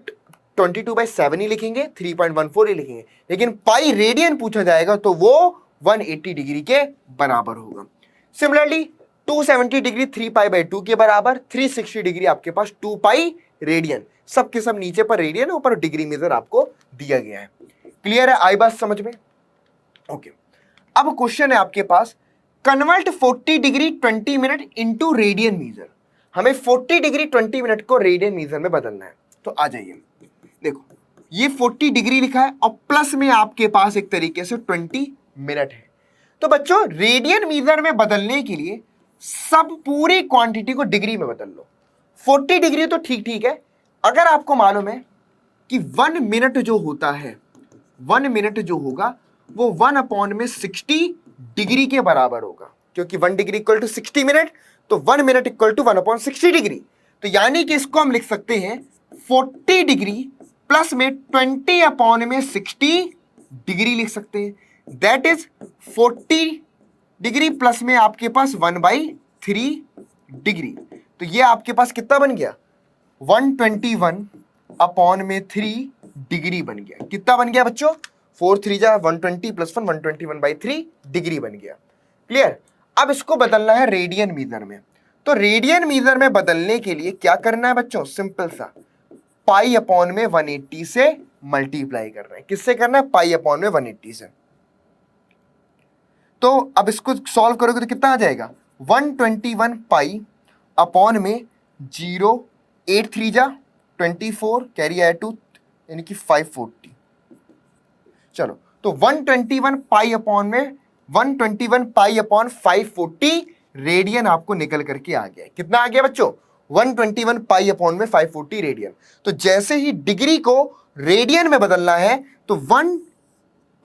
22/7 ही लिखेंगे, 3.14 ही लिखेंगे, लेकिन पाई रेडियन पूछा जाएगा तो वो 180 डिग्री के बराबर होगा। सिमिलरली 270 डिग्री 3π/2 के बराबर, 360 डिग्री आपके पास 2 पाई रेडियन। सबके सब नीचे पर रेडियन, ऊपर डिग्री मेजर आपको दिया गया है। क्लियर है? आई बात समझ में? ओके, अब क्वेश्चन है आपके पास, convert 40 degree 20 minute into radian measure. हमें 40 डिग्री 20 मिनट को रेडियन मीजर में बदलना है। तो आ जाइए, देखो ये 40 डिग्री लिखा है और प्लस में आपके पास एक तरीके से 20 मिनट है। तो बच्चों रेडियन मीजर में बदलने के लिए सब पूरी क्वांटिटी को डिग्री में बदल लो। 40 डिग्री तो ठीक ठीक है, अगर आपको मालूम है कि 1 मिनट जो होता है, 1 मिनट जो होगा वो 1/60 डिग्री के बराबर होगा, क्योंकि 1 डिग्री इक्वल टू 60 मिनट, तो 1 मिनट इक्वल टू 1/60 डिग्री। तो यानी कि इसको हम लिख सकते हैं 40 डिग्री प्लस में 20/60 डिग्री लिख सकते हैं। दैट इज 40 डिग्री प्लस में आपके पास 1/3 डिग्री। तो ये आपके पास कितना बन गया? 121/3 डिग्री बन गया। कितना बन गया बच्चों? 4 3 जा 120 + 1 121/3 डिग्री बन गया। क्लियर? अब इसको बदलना है रेडियन मीटर में। तो रेडियन मीटर में बदलने के लिए क्या करना है बच्चों? सिंपल सा, पाई अपॉन में 180 से मल्टीप्लाई करना है। किससे करना है? पाई अपॉन में 180 से। तो अब इसको सॉल्व करोगे तो कितना आ जाएगा? 121 पाई अपॉन में 0, 8 3 जा 24, कैरी आया 2, यानी कि 540। चलो, तो 121 पाई अपॉन में 121 पाई अपॉन 540 रेडियन आपको निकल करके आ गया। कितना आ गया बच्चों? 121 पाई अपॉन में 540 रेडियन। तो जैसे ही डिग्री को रेडियन में बदलना है तो 1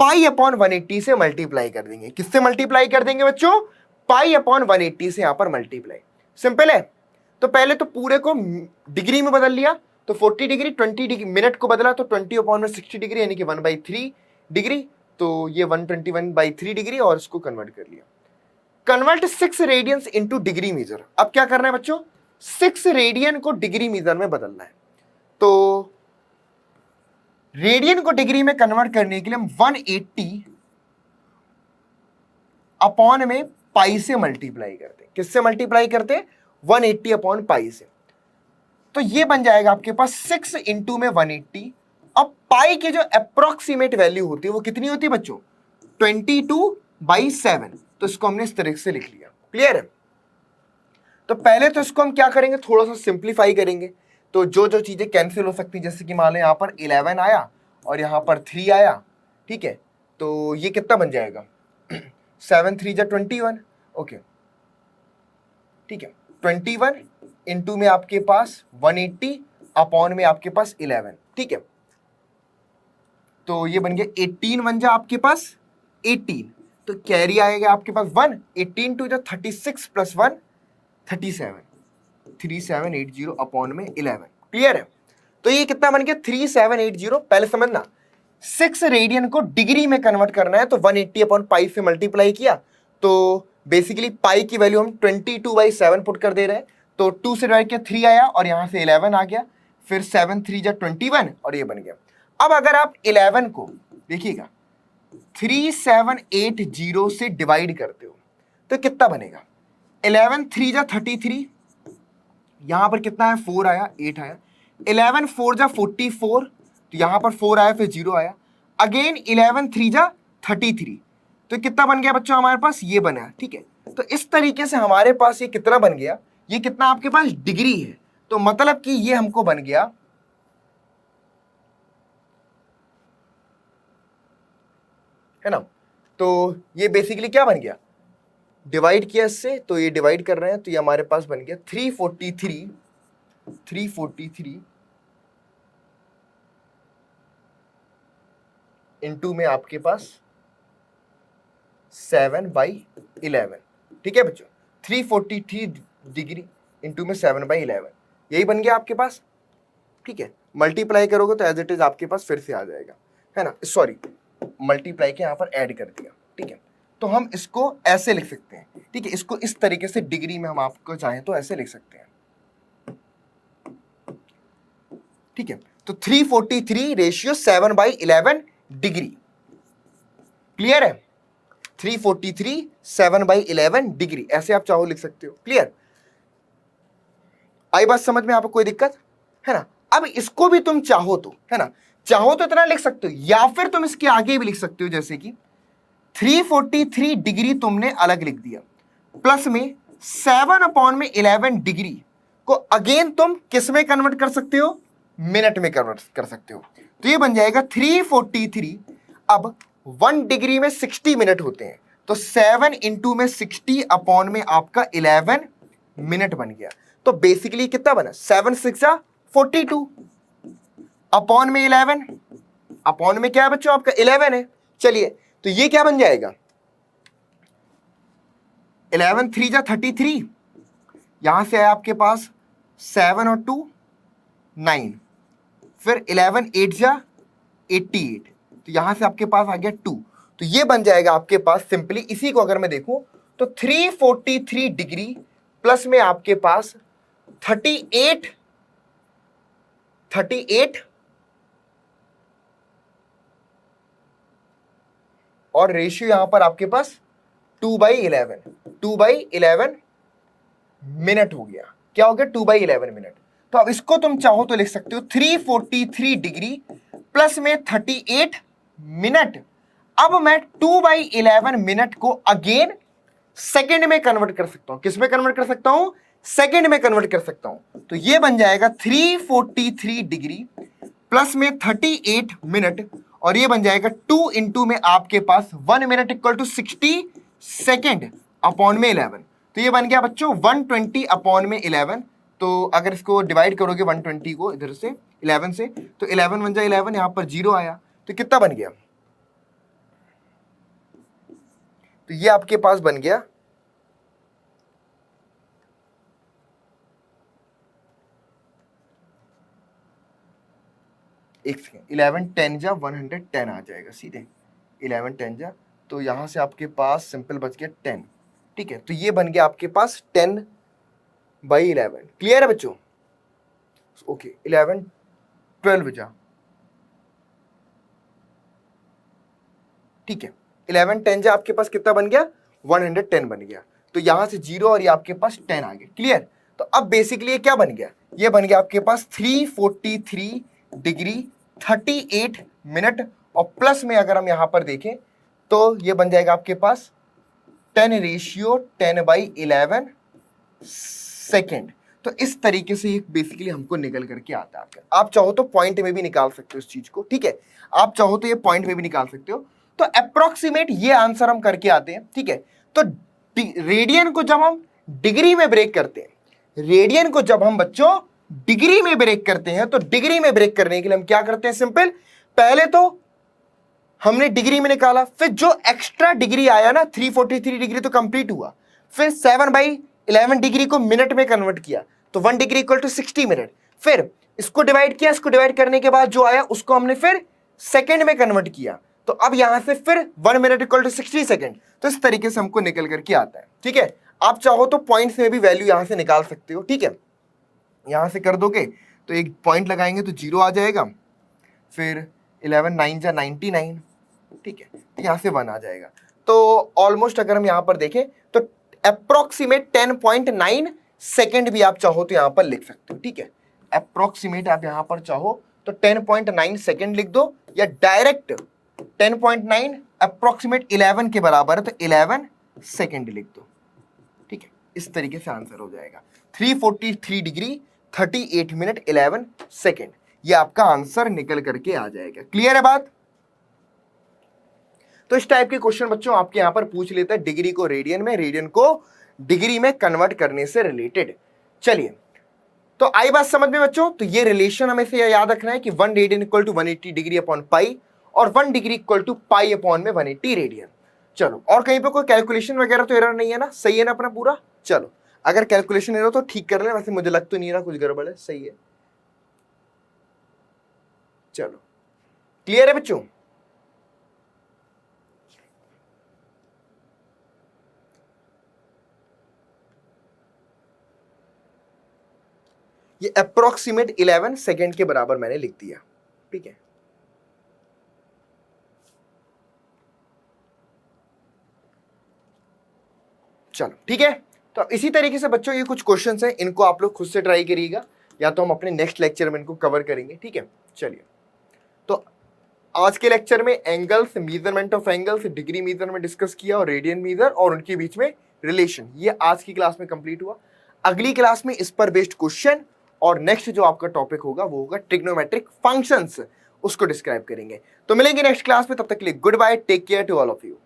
पाई अपॉन 180 से मल्टीप्लाई कर देंगे। किससे मल्टीप्लाई कर देंगे बच्चों? पाई अपॉन 180 से यहां पर मल्टीप्लाई। सिंपल है। तो पहले तो पूरे को डिग्री में बदल लिया, तो 40 डिग्री 20 डिग्री मिनट को बदला तो 20 अपॉन में 60 डिग्री, यानी कि 1/3 डिग्री। तो ये 121/3 डिग्री और इसको कन्वर्ट कर लिया। Convert 6 radians into degree measure. अब क्या करना है बच्चों? 6 रेडियन को डिग्री मीजर में बदलना है। तो रेडियन को डिग्री में कन्वर्ट करने के लिए हम 180 अपॉन में पाई से मल्टीप्लाई करते हैं। किससे मल्टीप्लाई करते हैं? 180 अपॉन पाई से। तो ये बन जाएगा आपके पास 6 इंटू में 180। अब पाई की जो अप्रोक्सीमेट वैल्यू होती है वो कितनी होती है बच्चों? 22/7। तो इसको हमने इस तरह से लिख लिया। क्लियर है? तो पहले तो इसको हम क्या करेंगे? थोड़ा सा सिंप्लीफाई करेंगे। तो जो जो चीजें कैंसिल हो सकती हैं, जैसे कि मान लो यहाँ पर 11 आया और यहाँ पर 3 आया, ठीक है, तो ये कितना बन जाएगा? 7 3 जा 21। ओके, ठीक है, 21 इंटू में आपके पास 180 अपॉन में आपके पास 11। ठीक है, तो ये बन गया 18 बन जा आपके पास 18, तो कैरी आएगा आपके पास 1, 18 टू 36 प्लस 1 37, 3780 अपॉन में 11। क्लियर है? तो ये कितना बन गया 3780। पहले समझना 6 रेडियन को डिग्री में कन्वर्ट करना है तो 180 अपॉन पाई से मल्टीप्लाई किया, तो बेसिकली पाई की वैल्यू हम 22/7 पुट कर दे रहे हैं, तो 2 से डिवाइड किया 3 आया और यहां से 11 आ गया, फिर 7 3 जा 21 और ये बन गया। अब अगर आप 11 को देखिएगा 3780 से डिवाइड करते हो तो कितना बनेगा, 11 3 जा 33, यहां पर कितना है 4 आया 8 आया, 11 4 जा 44, तो यहां पर 4 आया फिर 0 आया, अगेन 11 3 जा 33, तो कितना बन गया बच्चों हमारे पास ये बना। ठीक है, तो इस तरीके से हमारे पास ये कितना बन गया, ये कितना आपके पास डिग्री है, तो मतलब कि ये हमको बन गया है ना, तो ये बेसिकली क्या बन गया, डिवाइड किया इससे, तो ये डिवाइड कर रहे हैं तो ये हमारे पास बन गया 343 इंटू में आपके पास 7/11। ठीक है बच्चों, 343 डिग्री इंटू में 7/11, यही बन गया आपके पास। ठीक है, मल्टीप्लाई करोगे तो एज इट इज आपके पास फिर से आ जाएगा, है ना, सॉरी मल्टीप्लाई के यहाँ पर ऐड कर दिया। ठीक है, तो हम इसको ऐसे लिख सकते हैं। ठीक है, इसको इस तरीके से डिग्री में हम आपको चाहें तो ऐसे लिख सकते हैं। ठीक है, तो 343 रेशियो 7/11 डिग्री। क्लियर है? 343 7/11 डिग्री, ऐसे आप चाहो लिख सकते हो। क्लियर? आई बात समझ में? आपको कोई दिक्कत है ना? अब इसको भी तुम चाहो तो, है ना, चाहो तो इतना लिख सकते हो, या फिर तुम इसके आगे भी लिख सकते हो, जैसे कि 343 डिग्री तुमने अलग लिख दिया, प्लस में 7/11 डिग्री को अगेन तुम किस में कन्वर्ट कर सकते हो, मिनट में कन्वर्ट कर सकते हो। तो ये बन जाएगा 343, अब 1 डिग्री में 60 मिनट होते हैं, तो 7 इंटू में 60 अपॉन में आपका 11 मिनट बन गया। तो बेसिकली कितना बना, 7 6 42 अपॉन में 11, अपॉन में क्या है बच्चों आपका 11 है। चलिए, तो ये क्या बन जाएगा, 11 3 जा 33, यहां से है आपके पास 7 और 2 9, फिर 11 8 जा 88, तो यहां से आपके पास आ गया 2, तो ये बन जाएगा आपके पास सिंपली, इसी को अगर मैं देखूं तो 343 डिग्री प्लस में आपके पास 38 और रेशियो यहां पर आपके पास 2/11 मिनट हो गया। क्या हो गया, 2/11 मिनट। तो अब इसको तुम चाहो तो लिख सकते हो 343 डिग्री प्लस में 38 मिनट। अब मैं 2/11 मिनट को अगेन सेकंड में कन्वर्ट कर सकता हूं। किस में कन्वर्ट कर सकता हूं, सेकंड में कन्वर्ट कर सकता हूं। तो ये बन जाएगा 343 डिग्री प्लस में 38 मिनट, और ये बन जाएगा 2 इंटू में आपके पास 1 minute equal to 60 second upon में 11। तो ये बन गया बच्चों 120 अपॉन में 11। तो अगर इसको डिवाइड करोगे 120 को इधर से 11 से, तो 11 बन जाए 11, यहां पर 0 आया, तो कितना बन गया, तो ये आपके पास बन गया 11 10 जा 110 आ जाएगा सीधे, 11 10 जा, तो यहां से आपके पास सिंपल बच गया 10। ठीक है, तो ये बन गया आपके पास 10/11। क्लियर है बच्चों? ओके, 11 12 जा, ठीक है, 11 10 जा आपके पास कितना बन गया, 110 बन गया। तो यहां से 0 और ये आपके पास 10 आ गया। क्लियर? तो अब बेसिकली ये क्या बन गया, ये बन गया आपके पास 343 डिग्री 38 मिनट, और प्लस में अगर हम यहां पर देखें तो ये बन जाएगा आपके पास 10 रेशियो 10/11 सेकेंड। तो इस तरीके से ये बेसिकली हमको निकल करके आता है। आप चाहो तो पॉइंट में भी निकाल सकते हो इस चीज को। ठीक है, आप चाहो तो ये पॉइंट में भी निकाल सकते हो। तो अप्रोक्सीमेट ये आंसर हम करके आते हैं। ठीक है, तो रेडियन को जब हम डिग्री में ब्रेक करते हैं, रेडियन को जब हम बच्चों डिग्री में ब्रेक करते हैं, तो डिग्री में ब्रेक करने के लिए हम क्या करते हैं, सिंपल, पहले तो हमने डिग्री में निकाला, फिर जो एक्स्ट्रा डिग्री आया ना 343 डिग्री तो कंप्लीट हुआ, फिर 7/11 डिग्री को मिनट में कन्वर्ट किया तो 1 डिग्री इक्वल टू 60 मिनट, फिर इसको डिवाइड किया, इसको डिवाइड करने के बाद जो आया उसको हमने फिर सेकंड में कन्वर्ट किया, तो अब यहां से फिर 1 मिनट इक्वल टू 60 सेकंड। तो इस तरीके से हमको निकल करके आता है। ठीक है, आप चाहो तो पॉइंट्स में भी वैल्यू यहां से निकाल सकते हो। ठीक है, यहां से कर दोगे तो एक पॉइंट लगाएंगे तो 0 आ जाएगा, फिर 11 9 जा 99, ठीक है, तो यहां से 1 आ जाएगा। तो ऑलमोस्ट अगर हम यहां पर देखें तो अप्रोक्सीमेट 10.9 सेकेंड भी आप चाहो तो यहां पर लिख सकते हो। ठीक है, अप्रोक्सीमेट आप यहां पर चाहो तो 10.9 सेकेंड लिख दो, या डायरेक्ट 10.9 अप्रोक्सीमेट 11 के बराबर है तो 11 सेकेंड लिख दो। ठीक है, इस तरीके से आंसर हो जाएगा 343 डिग्री 38 मिनट 11 सेकेंड, ये आपका आंसर निकल करके आ जाएगा। क्लियर है बात? तो इस टाइप के क्वेश्चन बच्चों आपके यहां पर पूछ लेता है डिग्री को रेडियन में, रेडियन को डिग्री में कन्वर्ट करने से रिलेटेड। चलिए, तो आई बात समझ में बच्चों? तो ये रिलेशन हमें से याद रखना है कि 1 radian equal to 180 degree upon pi, और 1 degree equal to pi upon में 180 रेडियन। चलो, और कहीं पे कोई कैलकुलेशन वगैरह तो एरर नहीं है ना? सही है ना अपना पूरा? चलो, अगर कैलकुलेशन एरर तो ठीक कर ले, वैसे मुझे लग तो नहीं रहा कुछ गड़बड़ है, सही है। चलो, क्लियर है बच्चों? ये अप्रोक्सीमेट 11 सेकेंड के बराबर मैंने लिख दिया। ठीक है, चलो ठीक है। तो इसी तरीके से बच्चों ये कुछ क्वेश्चंस हैं, इनको आप लोग खुद से ट्राई करिएगा, या तो हम अपने नेक्स्ट लेक्चर में इनको कवर करेंगे। ठीक है, चलिए, तो आज के लेक्चर में angles, measurement of angles, degree measure में डिस्कस किया, और रेडियन मेजर और उनके बीच में रिलेशन, ये आज की क्लास में कंप्लीट हुआ। अगली क्लास में इस पर बेस्ड क्वेश्चन और नेक्स्ट जो आपका टॉपिक होगा वो होगा ट्रिग्नोमेट्रिक फंक्शंस, उसको डिस्क्राइब करेंगे। तो मिलेंगे नेक्स्ट क्लास में, तब तक के लिए good bye, take care to all of you.